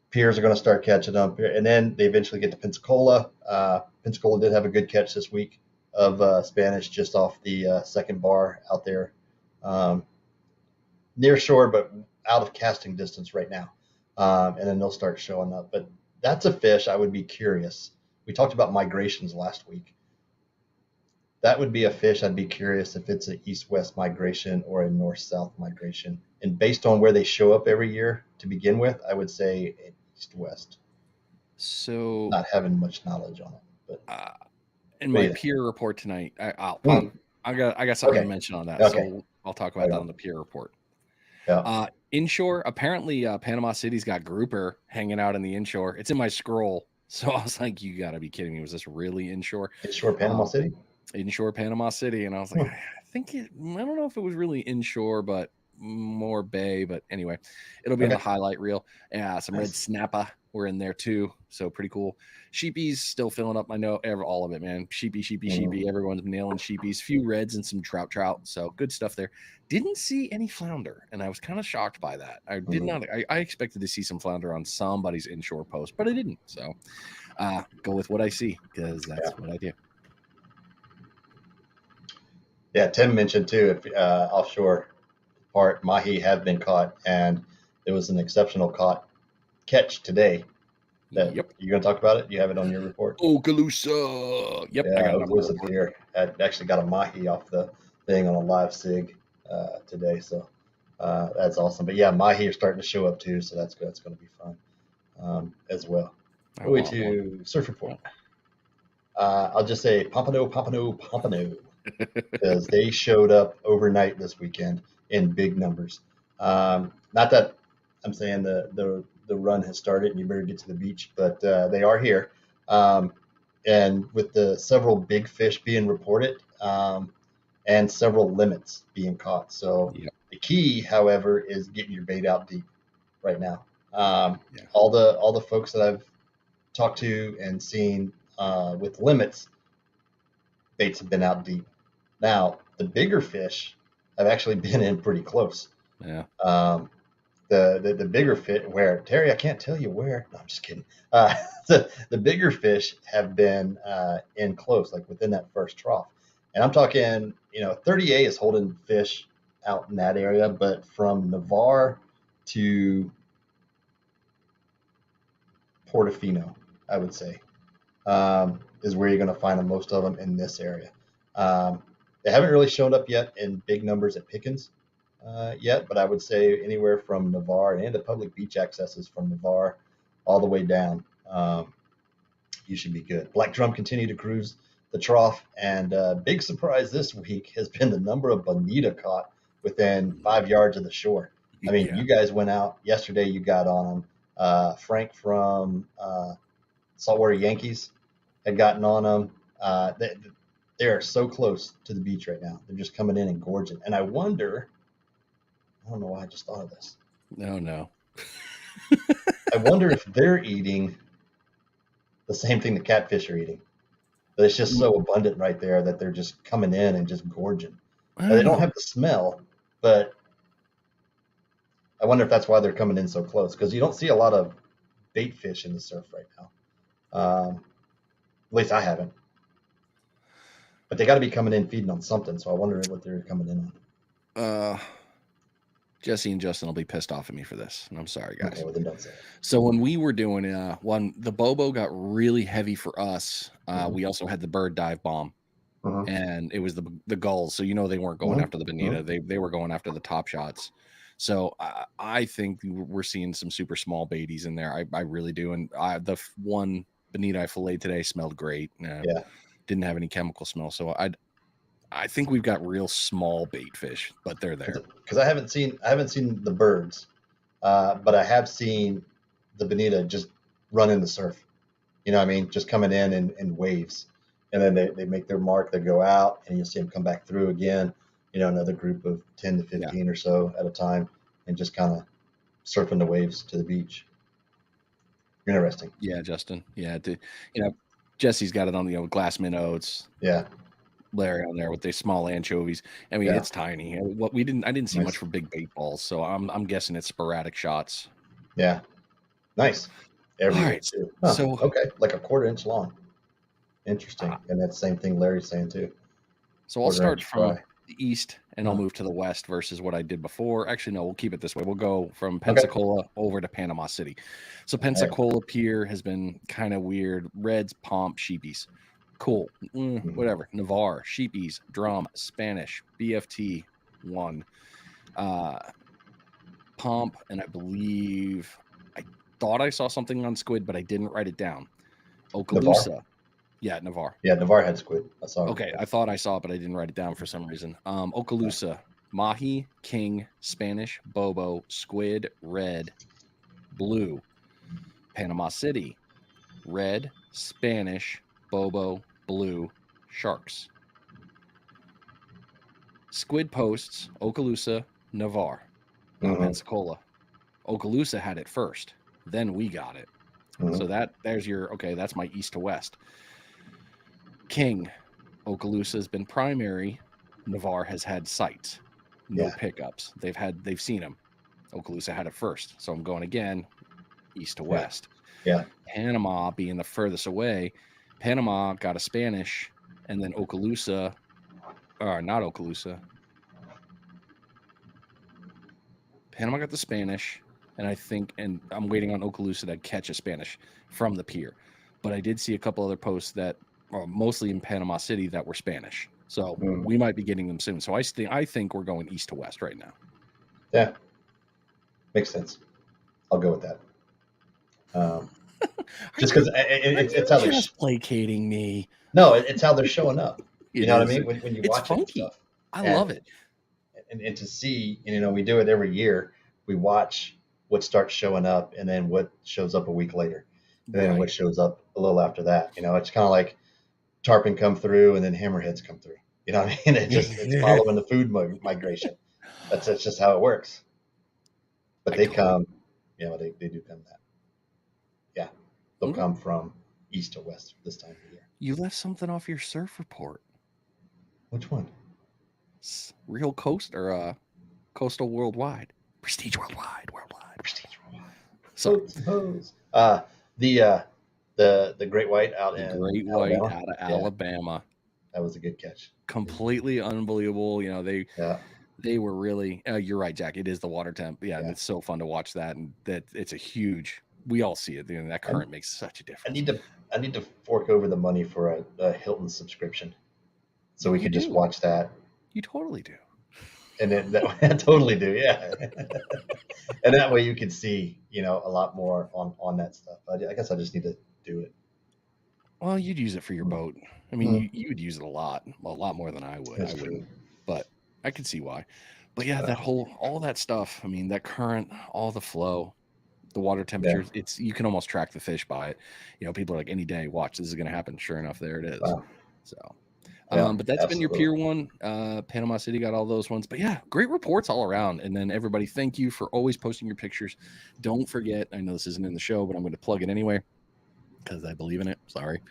Piers are going to start catching them, and then they eventually get to Pensacola. Pensacola did have a good catch this week of Spanish just off the second bar out there, near shore, but out of casting distance right now. And then they'll start showing up. But that's a fish I would be curious. We talked about migrations last week. That would be a fish I'd be curious if it's an east-west migration or a north-south migration. And based on where they show up every year to begin with, I would say an east-west. So not having much knowledge on it, but in my peer report tonight, I got something to mention on that. Okay. So I'll talk about that on the peer report. Yeah. Inshore, apparently Panama City's got grouper hanging out in the inshore. It's in my scroll. So I was like, you got to be kidding me. Was this really inshore? Inshore Panama City? Inshore Panama City. And I was like, I don't know if it was really inshore, but more bay. But anyway, it'll be on the highlight reel. Yeah, some red snapper were in there too. So pretty cool. Sheepies still filling up my note. All of it, man. Sheepy. Everyone's nailing sheepies. Few reds and some trout. So good stuff there. Didn't see any flounder, and I was kind of shocked by that. I did not. I expected to see some flounder on somebody's inshore post, but I didn't. So go with what I see because that's what I do. Yeah, Tim mentioned too, if offshore part mahi have been caught, and it was an exceptional catch today. That you're going to talk about it? You have it on your report? Oh, Calusa. Yep. Yeah, I was up here. I actually got a mahi off the thing on a live sig today, so that's awesome. But yeah, mahi are starting to show up too, so that's good. It's going to be fun as well. Way to surf report. I'll just say Pompano, because they showed up overnight this weekend in big numbers. Not that I'm saying the run has started and you better get to the beach, but they are here. And with the several big fish being reported and several limits being caught. So the key, however, is getting your bait out deep right now. All the folks that I've talked to and seen with limits, baits have been out deep. Now, the bigger fish have actually been in pretty close. Yeah. The bigger fish, where, Terry, I can't tell you where. No, I'm just kidding. The bigger fish have been in close, like within that first trough. And I'm talking, 30A is holding fish out in that area, but from Navarre to Portofino, I would say, is where you're going to find most of them in this area. They haven't really shown up yet in big numbers at Pickens yet, but I would say anywhere from Navarre and the public beach accesses from Navarre all the way down, you should be good. Black drum continue to cruise the trough, and big surprise this week has been the number of bonita caught within 5 yards of the shore. I mean, you guys went out yesterday, you got on them. Frank from Saltwater Yankees had gotten on them. They are so close to the beach right now. They're just coming in and gorging. And I wonder, I don't know why I just thought of this. No. I wonder if they're eating the same thing the catfish are eating. But it's just so abundant right there that they're just coming in and just gorging. Now, they don't have the smell, but I wonder if that's why they're coming in so close. Because you don't see a lot of bait fish in the surf right now. At least I haven't. But they got to be coming in feeding on something, so I wonder what they're coming in on. Jesse and Justin will be pissed off at me for this, and I'm sorry, guys. Okay, well, then don't say it. So when we were doing the Bobo got really heavy for us. We also had the bird dive bomb, and it was the gulls. So they weren't going after the bonita; they were going after the top shots. So I think we're seeing some super small baities in there. I really do, and the one bonita I filleted today smelled great. Didn't have any chemical smell, so I think we've got real small bait fish, but they're there. Because I haven't seen the birds, but I have seen the bonita just run in the surf. You know what I mean? Just coming in waves. and then they make their mark. They go out, and you'll see them come back through again. Another group of 10 to 15 or so at a time, and just kind of surfing the waves to the beach. Interesting. Yeah, Justin. Yeah, Jesse's got it on the glass minnows. Yeah. Larry on there with the small anchovies. I mean, it's tiny. What I didn't see much for big bait balls, so I'm guessing it's sporadic shots. Yeah. Nice. All right. So okay, like a 1/4 inch long. Interesting. And that's the same thing Larry's saying too. So I'll start from the east and I'll move to the west versus what I did before. Actually, no, we'll keep it this way. We'll go from Pensacola over to Panama City. So Pensacola Pier has been kind of weird. Reds, pomp, sheepies. Cool. Whatever. Navarre, sheepies, drum, Spanish, BFT, 1. Pomp, and I believe I thought I saw something on squid, but I didn't write it down. Okaloosa. Yeah, Navarre. Yeah, Navarre had squid. I saw it. Okay, I thought I saw it, but I didn't write it down for some reason. Okaloosa, mahi, king, Spanish, bobo, squid, red, blue. Panama City, red, Spanish, bobo, blue, sharks. Squid posts, Okaloosa, Navarre, Pensacola. Okaloosa had it first, then we got it. So that's my east to west. King, Okaloosa has been primary. Navarre has had sights, no pickups. They've seen them. Okaloosa had it first, so I'm going again, east to west. Yeah. Panama being the furthest away, Panama got a Spanish, and then Okaloosa, or not Okaloosa. Panama got the Spanish, and I'm waiting on Okaloosa to catch a Spanish from the pier. But I did see a couple other posts that are mostly in Panama City that were Spanish. So we might be getting them soon. So I think we're going east to west right now. Yeah. Makes sense. I'll go with that. Just because it's how they're just placating me. No, it's how they're showing up. You know what I mean? When you watch funky. Stuff. I love it. And to see, we do it every year. We watch what starts showing up, and then what shows up a week later, and then what shows up a little after that. It's kind of like tarpon come through, and then hammerheads come through. You know what I mean? It's following the food migration. That's just how it works. But they come, they do come that. Yeah, they'll come from east to west this time of the year. You left something off your surf report. Which one? Real Coast or Coastal Worldwide? Prestige Worldwide. Prestige Worldwide. So, the great white out in Alabama. That was a good catch. Completely unbelievable. They were really. You're right, Jack. It is the water temp. Yeah, and it's so fun to watch that, and that it's a huge. We all see it. That current makes such a difference. I need to fork over the money for a Hilton subscription, so we could just watch that. You totally do. And then I totally do, yeah. And that way you can see, a lot more on that stuff. I guess I just need to do it. Well, you'd use it for your boat. I mean, you would use it a lot more than I would. That's true. But I could see why. But yeah, all that stuff. I mean, that current, all the flow, the water temperatures. You can almost track the fish by it. People are like, any day, watch, this is going to happen. Sure enough, there it is. Wow. So. But that's been your pier one. Panama City got all those ones. But yeah, great reports all around. And then everybody, thank you for always posting your pictures. Don't forget, I know this isn't in the show, but I'm going to plug it anyway because I believe in it. Sorry.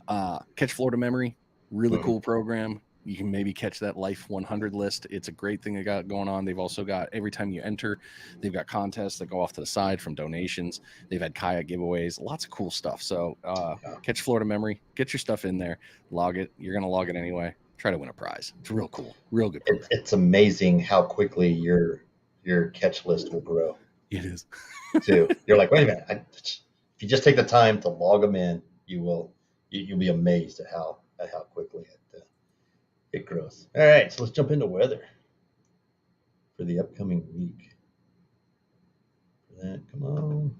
Catch Florida Memory. Really cool program. You can maybe catch that Life 100 list. It's a great thing they got going on. They've also got, every time you enter, they've got contests that go off to the side from donations. They've had kayak giveaways, lots of cool stuff. So catch Florida Memory, get your stuff in there, log it. You're going to log it anyway. Try to win a prize. It's real cool. Real good program. It's amazing how quickly your catch list will grow. It is. Too. You're like, wait a minute. If you just take the time to log them in, you'll be amazed at how quickly it grows. All right, so let's jump into weather for the upcoming week. Come on.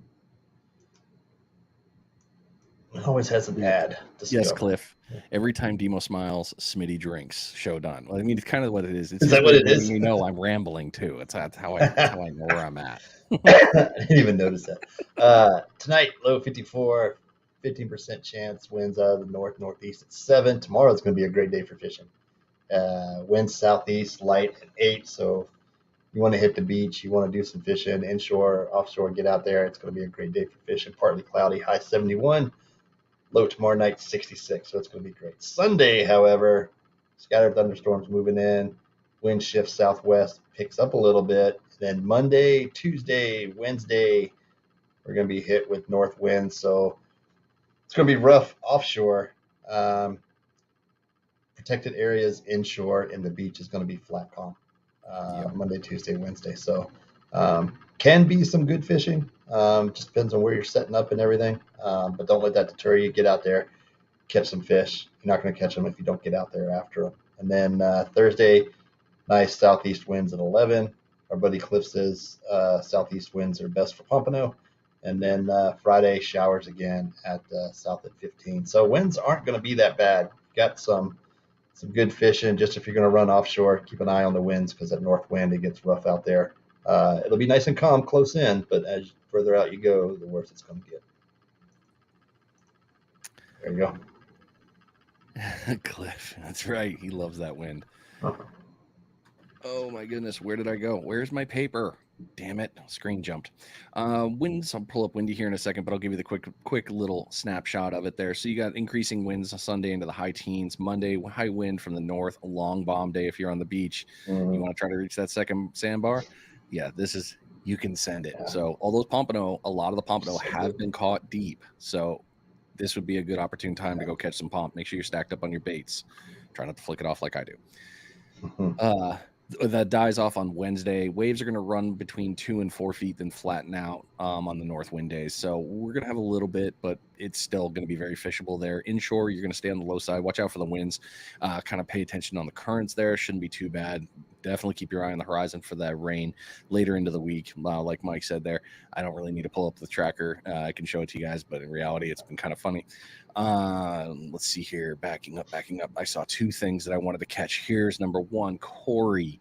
It always has an ad. Yes, Cliff. Every time Demo smiles, Smitty drinks. Show done. Well, I mean, it's kind of what it is. Is that what it is? I'm rambling too. That's how I know where I'm at. I didn't even notice that. Tonight, low 54, 15% chance winds out of the northeast at 7. Tomorrow's going to be a great day for fishing. Winds southeast light at 8. So you want to hit the beach, you want to do some fishing, inshore, offshore, get out there. It's going to be a great day for fishing. Partly cloudy, high 71. Low tomorrow night, 66. So it's going to be great. Sunday, however, scattered thunderstorms moving in. Wind shifts southwest, picks up a little bit. Then Monday, Tuesday, Wednesday, we're going to be hit with north winds. So it's going to be rough offshore. Protected areas inshore, and the beach is going to be flat calm. Monday, Tuesday, Wednesday. So can be some good fishing. Just depends on where you're setting up and everything. But don't let that deter you. Get out there, catch some fish. You're not going to catch them if you don't get out there after them. And then Thursday, nice southeast winds at 11. Our buddy Cliff says southeast winds are best for pompano. And then Friday, showers again at south at 15. So winds aren't going to be that bad. Got some good fishing. Just if you're going to run offshore, keep an eye on the winds because at north wind it gets rough out there. It'll be nice and calm close in, but as further out you go, the worse it's going to get. There you go. Cliff, that's right. He loves that wind. Oh my goodness, where did I go? Where's my paper? Damn it, screen jumped. Winds, I'll pull up windy here in a second, but I'll give you the quick little snapshot of it there. So you got increasing winds on Sunday into the high teens. Monday, high wind from the north, a long bomb day if you're on the beach. You want to try to reach that second sandbar? Yeah, you can send it. Yeah. So all those pompano, a lot of the pompano have been caught deep. So this would be a good opportune time to go catch some pomp. Make sure you're stacked up on your baits. Try not to flick it off like I do. That dies off on Wednesday. Waves are going to run between 2 and 4 feet, then flatten out on the north wind days. So we're going to have a little bit, but it's still going to be very fishable there. Inshore, you're going to stay on the low side. Watch out for the winds. Kind of pay attention on the currents there. Shouldn't be too bad. Definitely keep your eye on the horizon for that rain later into the week. Like Mike said there, I don't really need to pull up the tracker. I can show it to you guys, but in reality, it's been kind of funny. Let's see here. Backing up. I saw 2 things that I wanted to catch. Here's number 1, Corey.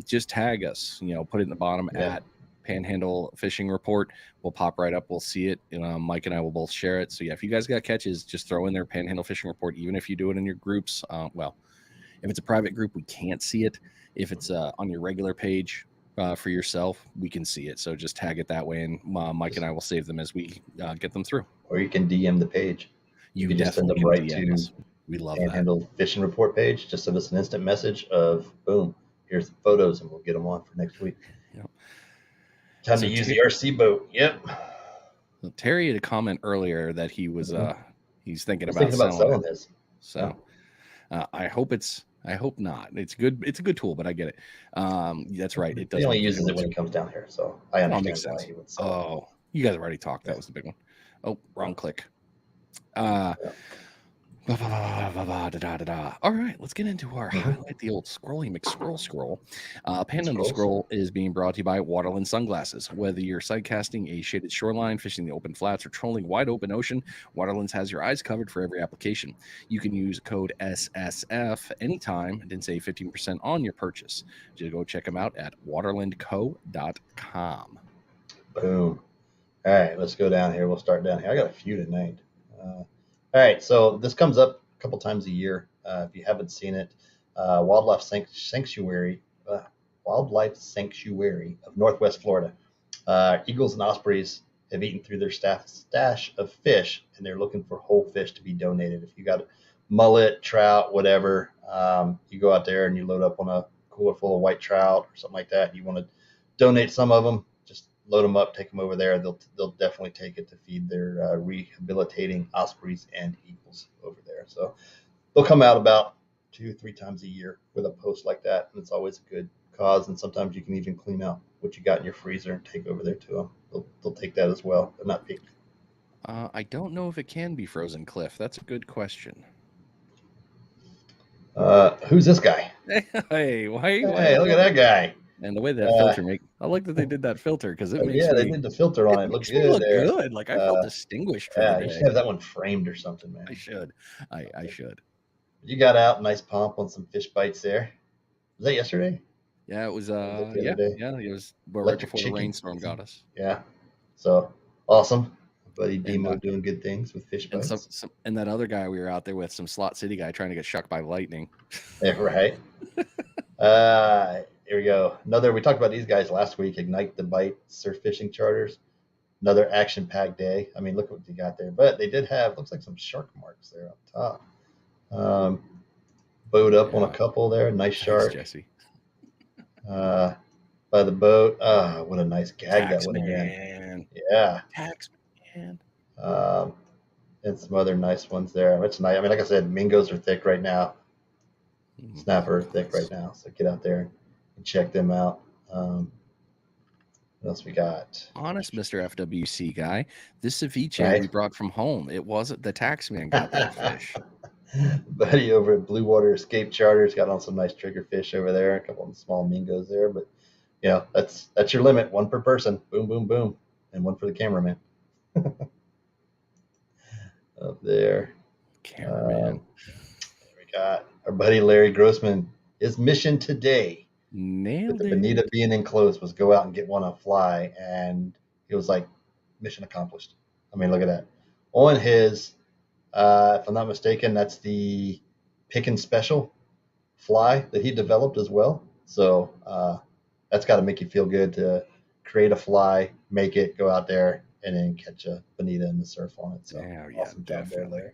Just tag us, put it in the bottom at Panhandle Fishing Report. We'll pop right up. We'll see it. Mike and I will both share it. So yeah, if you guys got catches, just throw in their Panhandle Fishing Report, even if you do it in your groups. If it's a private group, we can't see it. If it's on your regular page for yourself, we can see it. So just tag it that way, and Mike and I will save them as we get them through. Or you can DM the page. You can just send them right to us. We love Panhandle Fishing Report page. Just send us an instant message of boom, here's the photos, and we'll get them on for next week. Yep. Time to use the RC boat. Yep. Terry had a comment earlier that he was he's thinking about selling this. So I hope not. It's good. It's a good tool, but I get it. That's right. It does. He only uses it when he comes down here, so I understand why he would sell it. Oh, you guys have already talked. That was the big one. Oh, wrong click. All right, let's get into our highlight, the old scrolly McScroll. Panhandle Scroll is being brought to you by Waterland Sunglasses. Whether you're sidecasting a shaded shoreline, fishing the open flats, or trolling wide open ocean, Waterlands has your eyes covered for every application. You can use code SSF anytime and then save 15% on your purchase. Just go check them out at waterlandco.com. Boom. All right, let's go down here. We'll start down here. I got a few tonight. All right, so this comes up a couple times a year. If you haven't seen it, Wildlife Sanctuary of Northwest Florida. Eagles and ospreys have eaten through their stash of fish, and they're looking for whole fish to be donated. If you got mullet, trout, whatever, you go out there and you load up on a cooler full of white trout or something like that, and you want to donate some of them, just load them up, take them over there. They'll definitely take it to feed their rehabilitating ospreys and eagles over there. So they'll come out about 2-3 times a year with a post like that, and it's always a good cause. And sometimes you can even clean out what you got in your freezer and take over there to them. They'll take that as well. They're not picky. I don't know if it can be frozen, Cliff. That's a good question. Who's this guy? Hey, look at that guy. And the way that filter I like that they did that filter because it makes they did the filter on it. Looks good. Look good. Like I felt distinguished. You should have that one framed or something, man. I should. I should. You got out nice pomp on some fish bites there. Was that yesterday? Yeah, it was. It was right before the rainstorm got us. Yeah. So awesome. Buddy Demo doing good things with fish bites. And that other guy we were out there with, some Slot City guy trying to get struck by lightning. Yeah, right. Here we go. We talked about these guys last week. Ignite the Bite surf fishing charters. Another action-packed day. I mean, look what they got there. But they did have, looks like some shark marks there up top. Boat up on a couple there. Nice shark. Thanks, Jesse. By the boat. What a nice gag that would have been. Yeah. Taxman. And some other nice ones there. It's nice. I mean, like I said, mingos are thick right now. Snapper are thick right now. So get out there and check them out. What else we got? Honest, Mr. FWC guy. This ceviche we brought from home. It wasn't the taxman got that fish. Buddy over at Blue Water Escape Charters got on some nice trigger fish over there. A couple of small mingos there, but that's your limit. One per person. Boom, boom, boom, and one for the cameraman. Up there. Cameraman. We got our buddy Larry Grossman. His mission today, nailed with the bonita being enclosed, was go out and get one on fly, and it was like mission accomplished. I mean, look at that. On his, if I'm not mistaken, that's the Pick and Special fly that he developed as well. So that's got to make you feel good to create a fly, make it, go out there, and then catch a bonita in the surf on it. So awesome job there, Larry.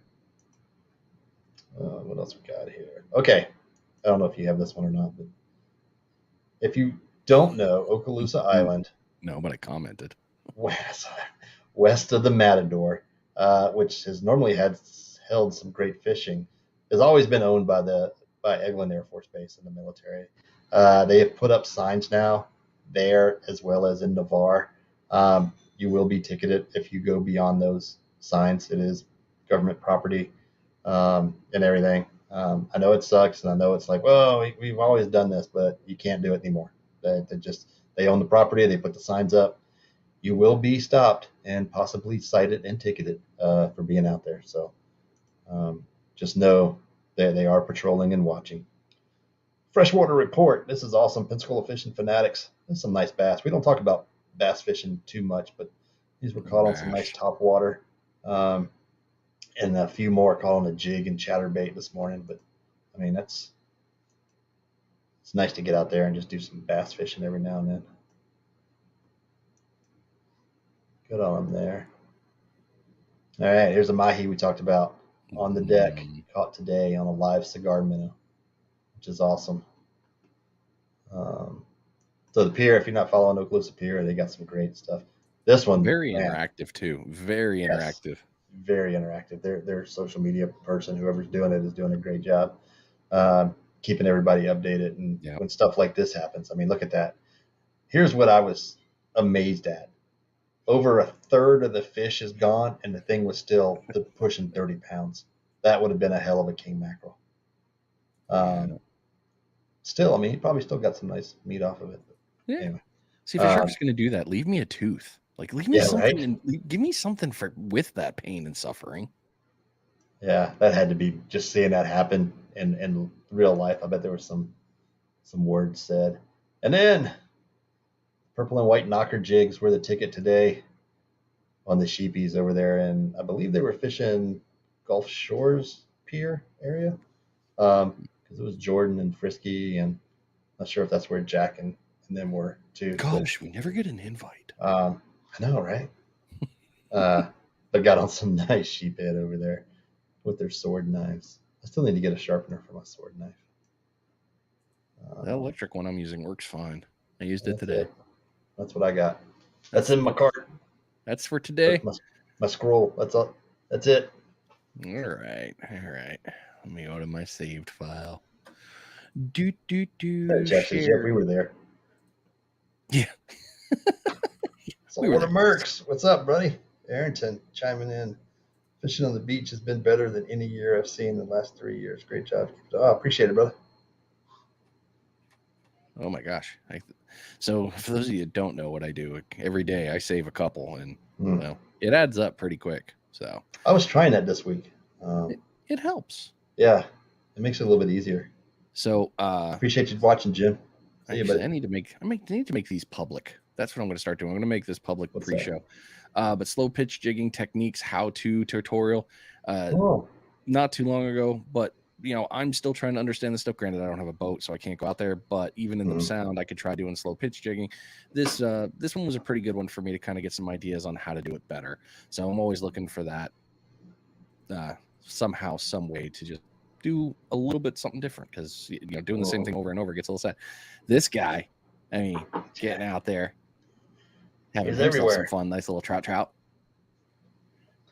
What else we got here? Okay. I don't know if you have this one or not, but if you don't know, Okaloosa Island. No, but I commented. West of the Matador, which has normally held some great fishing, has always been owned by Eglin Air Force Base in the military. They have put up signs now there as well as in Navarre. You will be ticketed if you go beyond those signs. It is government property and everything. I know it sucks, and I know it's like, well, we've always done this, but you can't do it anymore. They own the property. They put the signs up. You will be stopped and possibly cited and ticketed for being out there. So just know that they are patrolling and watching. Freshwater report. This is awesome. Pensacola Fishing Fanatics. There's some nice bass. We don't talk about bass fishing too much, but these were caught on some nice top water. And a few more caught on a jig and chatterbait this morning. But I mean, it's nice to get out there and just do some bass fishing every now and then. Good on them there. All right, here's a mahi we talked about on the deck, caught today on a live cigar minnow, which is awesome. So the pier, if you're not following Okaloosa Pier, they got some great stuff. This one, very interactive too. Very interactive. Very interactive. Their social media person, whoever's doing it, is doing a great job keeping everybody updated. And when stuff like this happens, I mean, look at that. Here's what I was amazed at. Over a third of the fish is gone, and the thing was still pushing 30 pounds. That would have been a hell of a king mackerel. Still, I mean, he probably still got some nice meat off of it. But anyway. See, if a shark's going to do that, leave me a tooth. Like, leave me something, and give me something with that pain and suffering. Yeah, that had to be, just seeing that happen in real life. I bet there were some words said. And then purple and white knocker jigs were the ticket today on the sheepies over there, and I believe they were fishing Gulf Shores Pier area because it was Jordan and Frisky, and I'm not sure if that's where Jack and them were too. Gosh, we never get an invite. I know, right? They got on some nice sheephead over there with their sword knives. I still need to get a sharpener for my sword knife. The electric one I'm using works fine. I used it today. That's what I got. That's in my cart. That's for today. My scroll. That's all. That's it. All right. Let me go to my saved file. Hey, yeah, we were there. Yeah. Saltwater Mercs. What's up, buddy? Arrington chiming in. Fishing on the beach has been better than any year I've seen in the last 3 years. Great job. Oh, appreciate it, brother. Oh my gosh. So for those of you that don't know what I do, every day I save a couple, and it adds up pretty quick. So I was trying that this week. It helps. Yeah. It makes it a little bit easier. So appreciate you watching, Jim. I need to make these public. That's what I'm going to start doing. I'm going to make this public pre-show. But slow pitch jigging techniques, how-to tutorial, not too long ago. But I'm still trying to understand this stuff. Granted, I don't have a boat, so I can't go out there. But even in the sound, I could try doing slow pitch jigging. This one was a pretty good one for me to kind of get some ideas on how to do it better. So I'm always looking for that somehow, some way to just do a little bit something different, because doing the same thing over and over gets a little sad. This guy, I mean, getting out there, having himself some fun, nice little trout.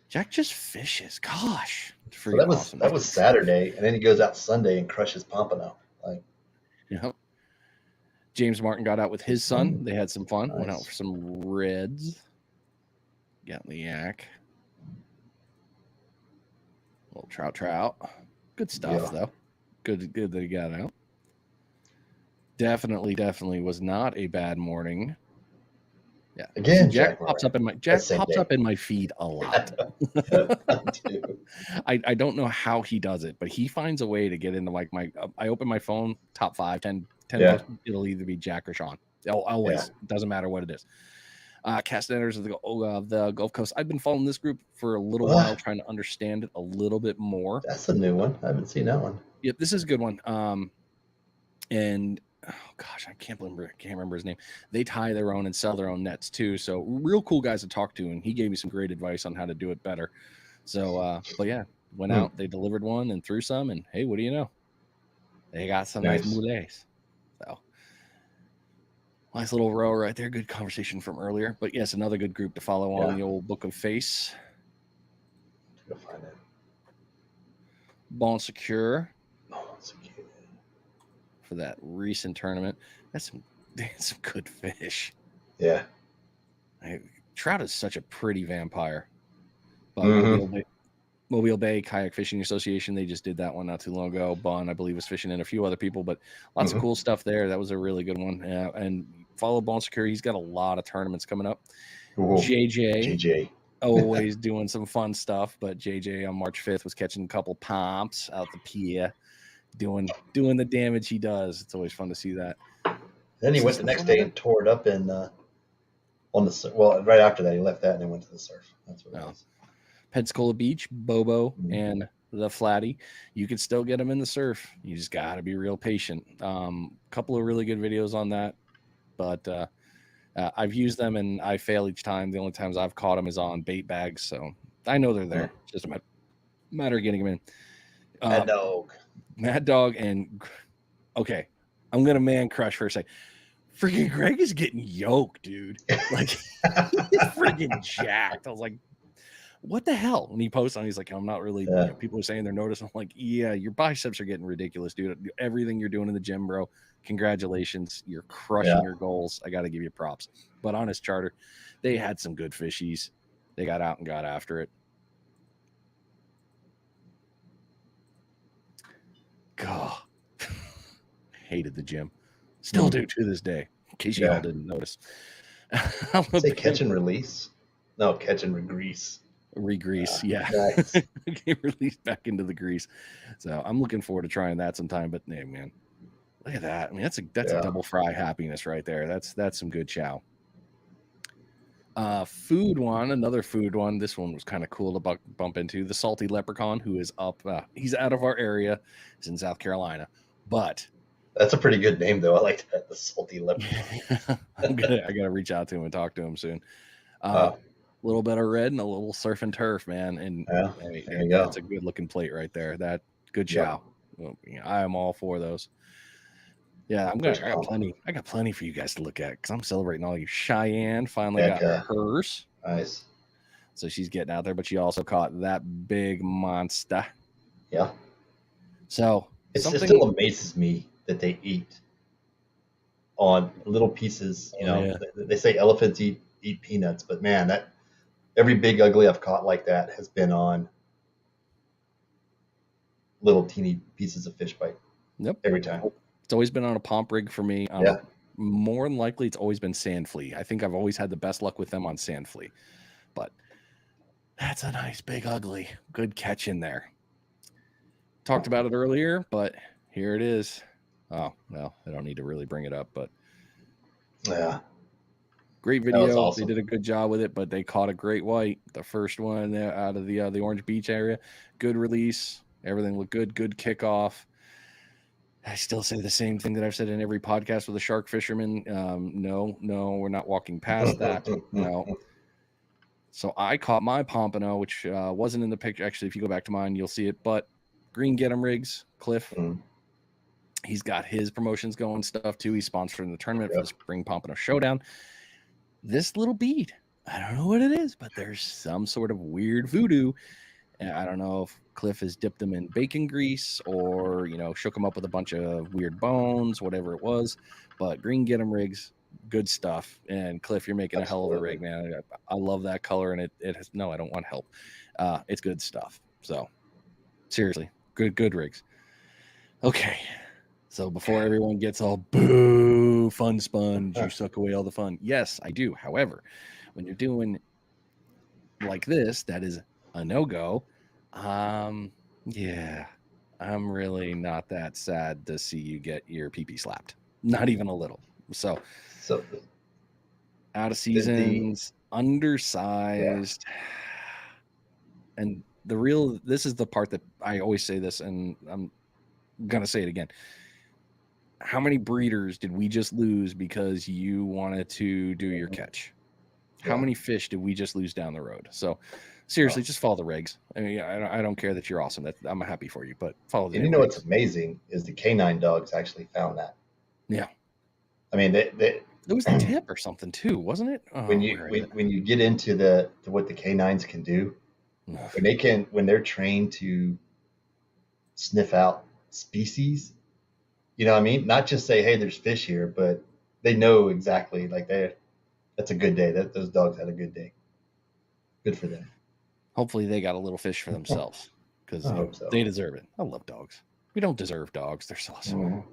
Jack just fishes. Gosh, so that was awesome. That was Saturday, and then he goes out Sunday and crushes pompano. James Martin got out with his son. They had some fun. Nice. Went out for some reds. Got the yak. Little trout. Good stuff though. Good that he got out. Definitely was not a bad morning. Yeah. Again, Jack pops up in my feed a lot. I don't know how he does it, but he finds a way to get into like I open my phone, top 5, 10 posts, it'll either be Jack or Sean. Always. Doesn't matter what it is. Castaners of the Gulf Coast. I've been following this group for a little while, trying to understand it a little bit more. That's a new one. I haven't seen that one. Yep, this is a good one. And oh gosh, I can't remember his name. They tie their own and sell their own nets too. So real cool guys to talk to, and he gave me some great advice on how to do it better. So, but yeah, went out, they delivered one and threw some, and hey, what do you know? They got some nice moulets. So nice little row right there. Good conversation from earlier. But yes, another good group to follow on the old Book of Face. Go find it. Bon Secure. For that recent tournament. That's some good fish. Yeah. Trout is such a pretty vampire. But Mobile Bay Kayak Fishing Association, they just did that one not too long ago. Bon, I believe, was fishing in, a few other people, but lots of cool stuff there. That was a really good one. And follow Bon Secure. He's got a lot of tournaments coming up. JJ. Always doing some fun stuff, but JJ on March 5th was catching a couple pomps out the pier. Doing the damage he does. It's always fun to see that. Then he went the next day and tore it up in right after that he left that and then went to the surf. That's what it was. Pensacola Beach, Bobo, and the Flatty. You can still get them in the surf. You just got to be real patient. Couple of really good videos on that, but I've used them and I fail each time. The only times I've caught them is on bait bags, so I know they're there. It's just a matter of getting them in. Mad Dog and okay, I'm gonna man crush for a second. Freaking Greg is getting yoked, dude. Like he's freaking jacked. I was like, what the hell? When he posts on, he's like, I'm not really. People are saying they're noticing. I'm like, yeah, your biceps are getting ridiculous, dude. Everything you're doing in the gym, bro. Congratulations, you're crushing your goals. I got to give you props. But on his charter, they had some good fishies. They got out and got after it. God, hated the gym. Still do to this day, in case you all didn't notice. Say catch and release? No, catch and regrease. Regrease, Nice. Get released back into the grease. So I'm looking forward to trying that sometime. But hey, man, look at that. I mean, that's a double fry happiness right there. That's some good chow. Another food one. This one was kind of cool to bump into. The Salty Leprechaun, who is up. He's out of our area. He's in South Carolina, but that's a pretty good name, though. I like that. The Salty Leprechaun. I gotta reach out to him and talk to him soon. A little bit of red and a little surf and turf, man. And that's a good looking plate right there. That good chow. Well, I am all for those. Yeah, I got plenty for you guys to look at because I'm celebrating all you. Cheyenne finally got hers. Nice. So she's getting out there, but she also caught that big monster. Yeah. So it still amazes me that they eat on little pieces. They say elephants eat peanuts, but man, that every big ugly I've caught like that has been on little teeny pieces of fish bite. Yep. Every time. It's always been on a pomp rig for me. More than likely, it's always been sand flea. I think I've always had the best luck with them on sand flea. But that's a nice big ugly. Good catch in there. Talked about it earlier, but here it is. Oh, well, I don't need to really bring it up, but yeah. Great That was video. awesome. They did a good job with it, but they caught a great white. The first one out of the Orange Beach area. Good release. Everything looked good. Good kickoff. I still say the same thing that I've said in every podcast with a shark fisherman. No, we're not walking past that. No. So I caught my pompano, which wasn't in the picture. Actually, if you go back to mine, you'll see it. But Green Get 'em rigs, Cliff. He's got his promotions going stuff too. He's sponsoring the tournament for the Spring Pompano Showdown. This little bead, I don't know what it is, but there's some sort of weird voodoo. And I don't know if Cliff has dipped them in bacon grease or, shook them up with a bunch of weird bones, whatever it was. But Green Get 'em rigs, good stuff. And Cliff, you're making a hell of a rig, man. I love that color, and it has no, I don't want help. It's good stuff. So seriously, good rigs. Okay. So before everyone gets all boo, fun sponge, you suck away all the fun. Yes, I do. However, when you're doing like this, that is a no-go. Yeah, I'm really not that sad to see you get your pee-pee slapped. Not even a little. So out of seasons, undersized. And this is the part that I always say this, and I'm going to say it again. How many breeders did we just lose because you wanted to do your catch? How many fish did we just lose down the road? So seriously, just follow the regs. I mean, I don't care that you're awesome. I'm happy for you, but follow the And what's amazing is the canine dogs actually found that. Yeah. I mean, it was the tip or something too, wasn't it? Oh, when you get into what the canines can do, when they're trained to sniff out species, you know what I mean? Not just say, hey, there's fish here, but they know exactly, that's a good day. Those dogs had a good day. Good for them. Hopefully they got a little fish for themselves because they deserve it. I love dogs. We don't deserve dogs. They're so awesome.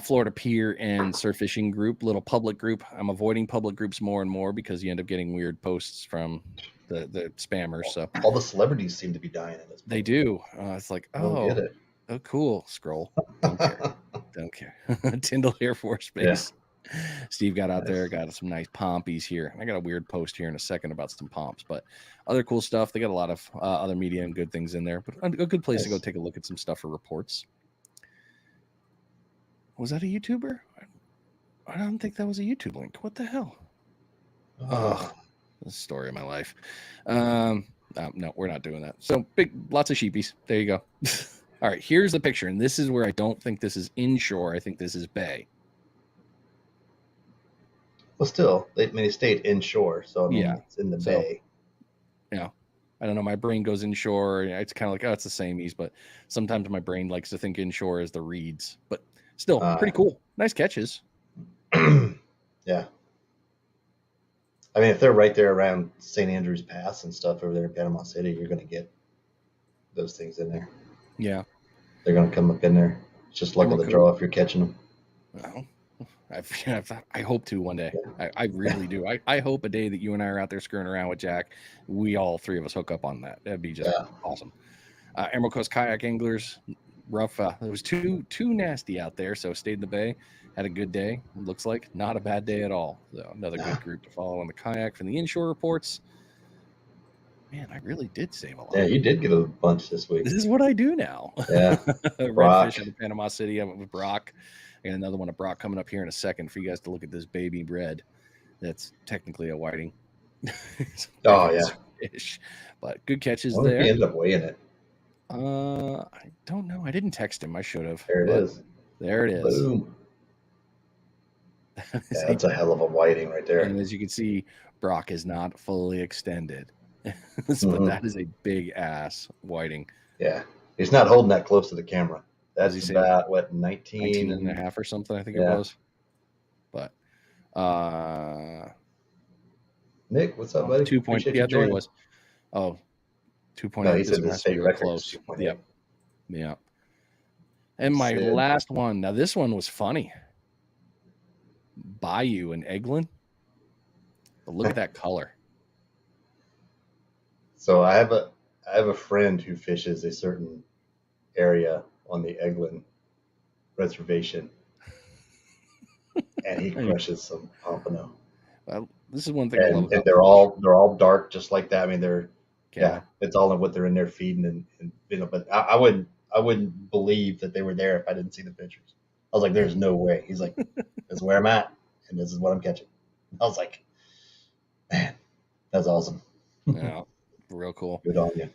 Florida Pier and Surf Fishing Group, little public group. I'm avoiding public groups more and more because you end up getting weird posts from the spammers. So all the celebrities seem to be dying in this. They do. It's like, get it. Oh, cool. Scroll. Don't care. Tyndall Air Force Base. Yeah. Steve got out there, got some nice pompies here. I got a weird post here in a second about some pomps, but other cool stuff. They got a lot of other media and good things in there, but a good place to go take a look at some stuff for reports. Was that a YouTuber? I don't think that was a YouTube link. What the hell? Oh, the story of my life. No, we're not doing that. So lots of sheepies. There you go. All right, here's the picture, and this is where I don't think this is inshore. I think this is bay. Well, still, they stayed inshore, so I mean, it's in the bay. Yeah, I don't know. My brain goes inshore. It's kind of like, it's the same ease, but sometimes my brain likes to think inshore as the reeds. But still, pretty cool. Nice catches. Yeah. I mean, if they're right there around St. Andrews Pass and stuff over there in Panama City, you're going to get those things in there. Yeah. They're going to come up in there. It's just luck of the draw if you're catching them. Well, I hope to one day. I really do. I hope a day that you and I are out there screwing around with Jack, we all three of us hook up on that. That'd be just awesome. Emerald Coast Kayak Anglers, rough. It was too nasty out there, so stayed in the bay. Had a good day. It looks like not a bad day at all. So another good group to follow on the kayak from the inshore reports. Man, I really did save a lot. Yeah, you did get a bunch this week. This is what I do now. Yeah. Redfish out of Panama City. I went with Brock. I got another one of Brock coming up here in a second for you guys to look at this baby red. That's technically a whiting. Fish. But good catches there. He ended up weighing it. I don't know. I didn't text him. I should have. There it is. There it is. Boom. That's a hell of a whiting right there. And as you can see, Brock is not fully extended. But that is a big ass whiting. Yeah. He's not holding that close to the camera. That's about, 19 and a half or something, I think it was. But Nick, what's up, buddy? 2 point. Yeah, there he was. Oh, 2.8. No, he said the state record. Close. Yep. Yeah. And my last one. Now this one was funny. Bayou in Eglin. But look at that color. So I have a friend who fishes a certain area on the Eglin reservation, and he crushes some pompano. This is one thing I love and about they're fish. all dark just like that. I mean, Camo. it's all in what they're in there feeding, and you know. But I wouldn't believe that they were there if I didn't see the pictures. I was like, there's no way. He's like, this is where I'm at, and this is what I'm catching. I was like, man, that's awesome. Yeah, real cool. Good on you.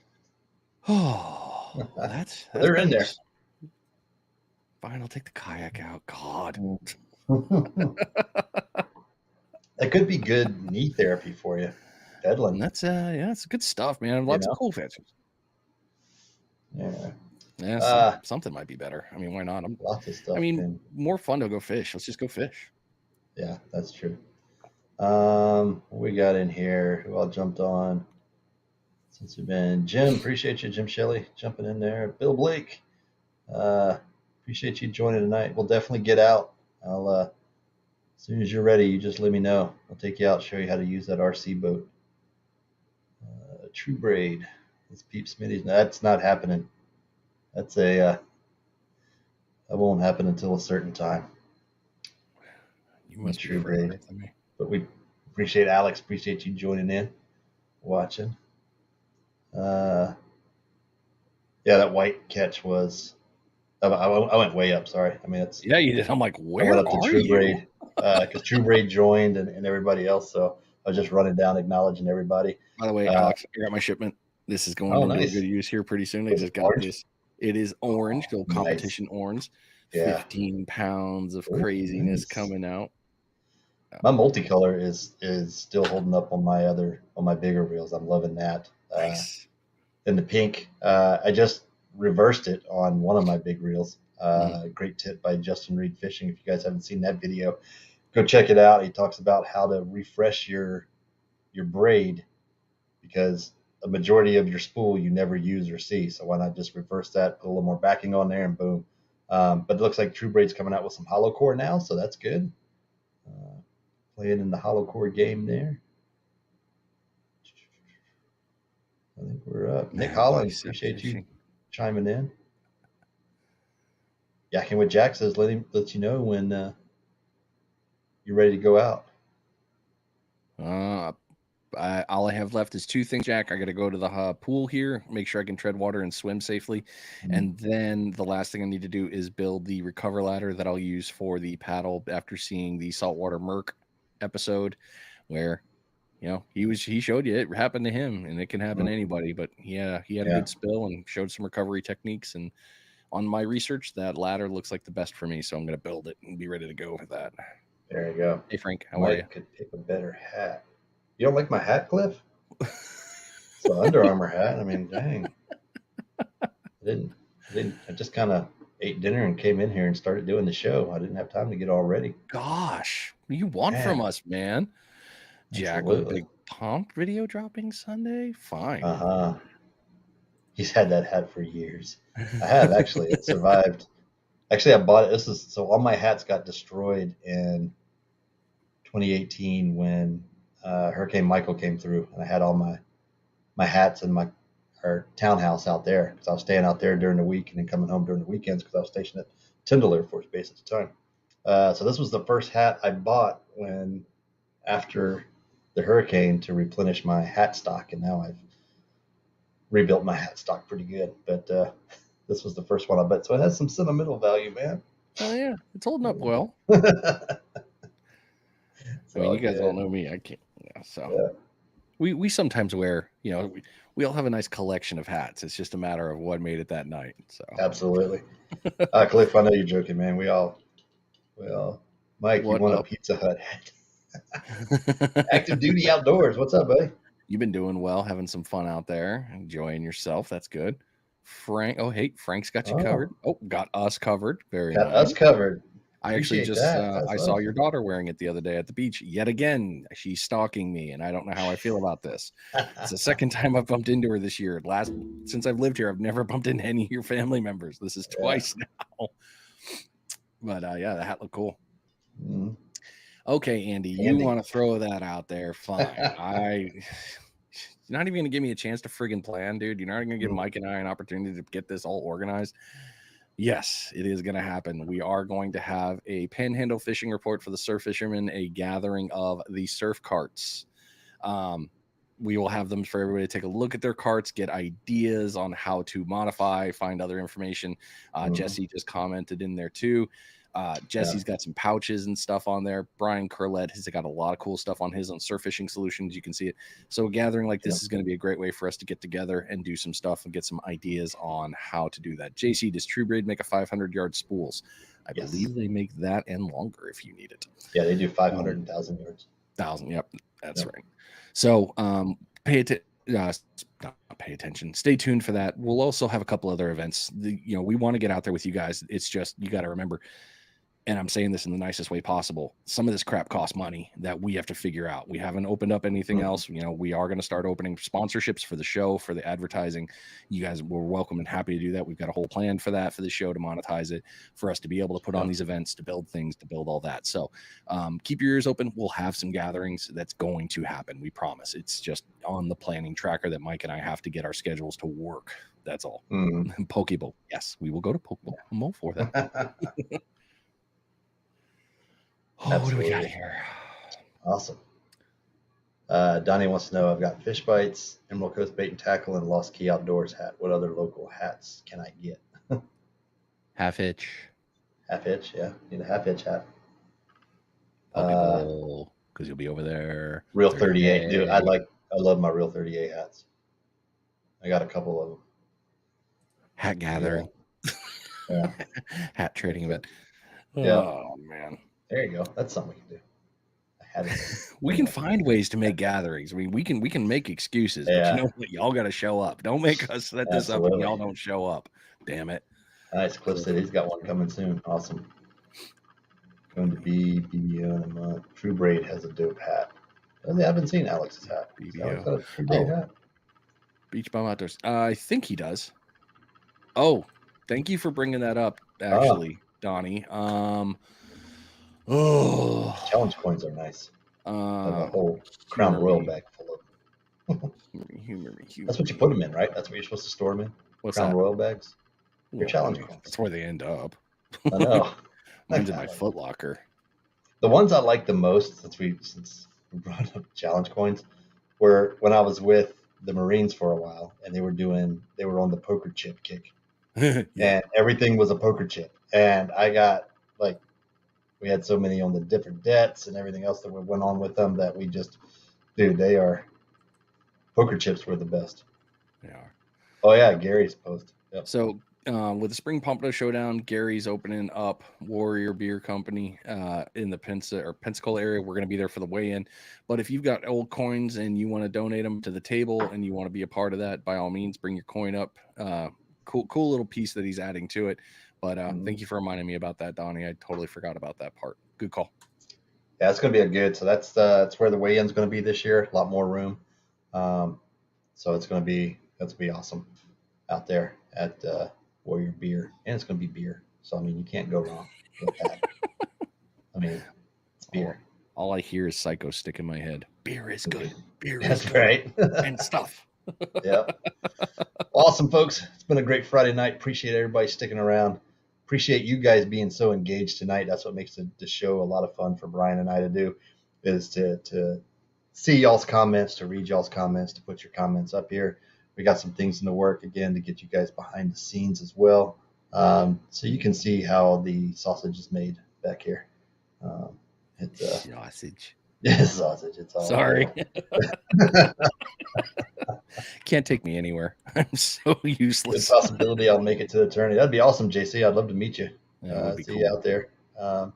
Oh, well, that's They're in there. beach. Fine, I'll take the kayak out. God. That could be good knee therapy for you. Pedaling. And that's it's good stuff, man. Lots of cool fish. Yeah. Yeah, something might be better. I mean, why not? Lots of stuff. More fun to go fish. Let's just go fish. Yeah, that's true. What we got in here? Who all jumped on since we've been? Jim, appreciate you, Jim Shelley, jumping in there. Bill Blake, appreciate you joining tonight. We'll definitely get out. I'll as soon as you're ready, you just let me know. I'll take you out, show you how to use that RC boat. True braid. Let's peep Smitty's. No, that's not happening. That's that won't happen until a certain time. You must be true braid. But we appreciate Alex. Appreciate you joining in, watching. Yeah, that white catch was. I went way up. Sorry. I mean, it's. Yeah, you did. I'm like, where I went up to are True you? Braid because True Braid joined and everybody else. So I was just running down, acknowledging everybody. By the way, Alex, I got my shipment. This is going into good use here pretty soon. I just got orange? This. It is orange, little competition orange. 15 pounds of craziness coming out. My multicolor is still holding up on my bigger reels. I'm loving that. Nice. And the pink, I just reversed it on one of my big reels. Great tip by Justin Reed Fishing. If you guys haven't seen that video, go check it out. He talks about how to refresh your braid because a majority of your spool you never use or see. So why not just reverse that, put a little more backing on there, and boom. But it looks like True Braid's coming out with some hollow core now, so that's good. Playing in the hollow core game there. I think we're up. Nick Holland, appreciate you chiming in. Yakking with Jack says let you know when you're ready to go out. All I have left is two things, Jack. I got to go to the pool here, make sure I can tread water and swim safely. And then the last thing I need to do is build the recover ladder that I'll use for the paddle after seeing the saltwater Merc episode where, you know, he showed you it happened to him and it can happen to anybody. But yeah, he had a good spill and showed some recovery techniques. And on my research, that ladder looks like the best for me. So I'm going to build it and be ready to go with that. There you go. Hey, Frank, how are you? Could pick a better hat. You don't like my hat, Cliff? It's an Under Armour hat. I mean, dang. I didn't. I just kind of ate dinner and came in here and started doing the show. I didn't have time to get all ready. Gosh, what do you want from us, man? Jack with a big pump video dropping Sunday? Fine. He's had that hat for years. I have actually. It survived. Actually, I bought it. So all my hats got destroyed in 2018 when Hurricane Michael came through, and I had all my hats in our townhouse out there because I was staying out there during the week and then coming home during the weekends because I was stationed at Tyndall Air Force Base at the time. So this was the first hat I bought after the hurricane to replenish my hat stock, and now I've rebuilt my hat stock pretty good. But this was the first one I bought, so it has some sentimental value, man. Oh yeah, it's holding up well. I mean, you guys all know me. I can't. Yeah, so we sometimes wear. You know, we all have a nice collection of hats. It's just a matter of what made it that night. So absolutely, Cliff. I know you're joking, man. We all. Mike, you want a Pizza Hut hat? Active duty outdoors. What's up, buddy? You've been doing well, having some fun out there, enjoying yourself. That's good. Frank. Oh, hey, Frank's got you covered. Oh, got us covered. Very nice. Got us covered. I actually just I saw your daughter wearing it the other day at the beach. Yet again, she's stalking me, and I don't know how I feel about this. It's the second time I've bumped into her this year. Since I've lived here, I've never bumped into any of your family members. This is twice now. But yeah, the hat looked cool. Mm-hmm. Okay, Andy, you want to throw that out there? Fine. You're not even going to give me a chance to friggin' plan, dude. You're not even going to give Mike and I an opportunity to get this all organized. Yes, it is going to happen. We are going to have a Panhandle fishing report for the surf fishermen, a gathering of the surf carts. We will have them for everybody to take a look at their carts, get ideas on how to modify, find other information. Jesse just commented in there too. Jesse's got some pouches and stuff on there. Brian Curlett has got a lot of cool stuff on his own surf fishing solutions. You can see it. So a gathering like this is going to be a great way for us to get together and do some stuff and get some ideas on how to do that. JC, does True Braid make a 500-yard spools? I believe they make that and longer if you need it. Yeah, they do 500 and 1,000 yards. 1,000, yep, that's right. So pay attention. Stay tuned for that. We'll also have a couple other events. We want to get out there with you guys. It's just, you got to remember, and I'm saying this in the nicest way possible, some of this crap costs money that we have to figure out. We haven't opened up anything else. We are going to start opening sponsorships for the show, for the advertising. You guys were welcome and happy to do that. We've got a whole plan for that, for the show, to monetize it, for us to be able to put on these events, to build things, to build all that. So keep your ears open. We'll have some gatherings. That's going to happen. We promise. It's just on the planning tracker that Mike and I have to get our schedules to work. That's all. Pokeball. Yes, we will go to Pokeball. I'm all for that. What do we got here? Awesome. Donnie wants to know, I've got fish bites, Emerald Coast Bait and Tackle, and Lost Key Outdoors hat. What other local hats can I get? Half hitch. Half hitch, yeah. Need a half hitch hat. Because you'll be over there. Real 38, dude. I love my Real 38 hats. I got a couple of them. Hat gathering. Yeah. Hat trading event. Yeah. Oh man. There you go. That's something we can do. We can find ways to make gatherings. I mean, we can make excuses, but you know what? Y'all got to show up. Don't make us set this up and y'all don't show up. Damn it. Nice. Cliff said he's got one coming soon. Awesome. Going to be BBO in a month. True Braid has a dope hat. I haven't seen Alex's hat. BBO. Got a True Braid hat. Beach Bum Outdoors. I think he does. Oh, thank you for bringing that up, actually, Donnie. Challenge coins are nice. I have a whole Crown Royal bag full of them. That's what you put them in, right? That's what you're supposed to store them in? What's Crown that? Royal bags? Your challenge coins. That's where they end up. I know. Mine's in my Foot Locker. The ones I like the most, since we brought up challenge coins, were when I was with the Marines for a while, and they were on the poker chip kick. And everything was a poker chip. And I got, we had so many on the different debts and everything else that went on with them that we just, poker chips were the best. They are. Oh yeah, Gary's post. Yep. So with the Spring Pompano Showdown, Gary's opening up Warrior Beer Company in the Pensacola area. We're going to be there for the weigh-in. But if you've got old coins and you want to donate them to the table and you want to be a part of that, by all means, bring your coin up. Cool little piece that he's adding to it. But thank you for reminding me about that, Donnie. I totally forgot about that part. Good call. Yeah, it's going to be so that's where the weigh-in's going to be this year. A lot more room. So that's going to be awesome out there at Warrior Beer, and it's going to be beer. So I mean, you can't go wrong with that. I mean, it's beer. All I hear is Psycho stick in my head. Beer is good. Beer is good. Right. And stuff. Yeah. Awesome, folks. It's been a great Friday night. Appreciate everybody sticking around. Appreciate you guys being so engaged tonight. That's what makes the show a lot of fun for Brian and I to do, is to see y'all's comments, to read y'all's comments, to put your comments up here. We got some things in the work, again, to get you guys behind the scenes as well. So you can see how the sausage is made back here. It's sausage. Yeah, sausage. It's all sorry. Can't take me anywhere. I'm so useless. Good possibility I'll make it to the tourney. That'd be awesome, JC. I'd love to meet you. See cool. you out there. A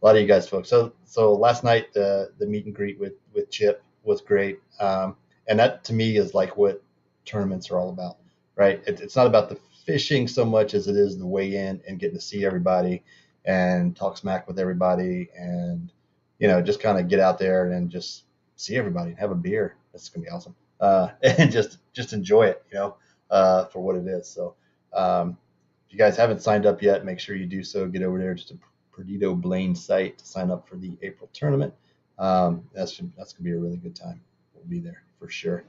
lot of you guys, folks. So last night the meet and greet with Chip was great, and that to me is like what tournaments are all about, right? It's not about the fishing so much as it is the weigh-in and getting to see everybody and talk smack with everybody, and just kind of get out there and just see everybody and have a beer. It's gonna be awesome, and just enjoy it, for what it is. So if you guys haven't signed up yet, make sure you do so. Get over there to Perdido Blaine site to sign up for the April tournament. That's gonna be a really good time. We'll be there for sure.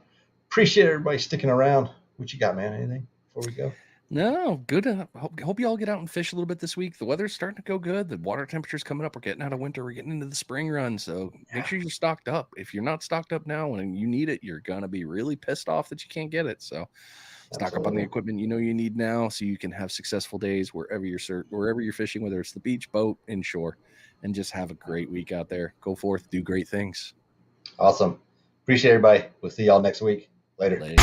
Appreciate everybody sticking around. What you got, man? Anything before we go? No, good. Hope you all get out and fish a little bit this week. The weather's starting to go good. The water temperature's coming up. We're getting out of winter. We're getting into the spring run. So make sure you're stocked up. If you're not stocked up now and you need it, you're going to be really pissed off that you can't get it. So stock up on the equipment you know you need now so you can have successful days wherever you're fishing, whether it's the beach, boat, inshore, and just have a great week out there. Go forth, do great things. Awesome. Appreciate everybody. We'll see y'all next week. Later.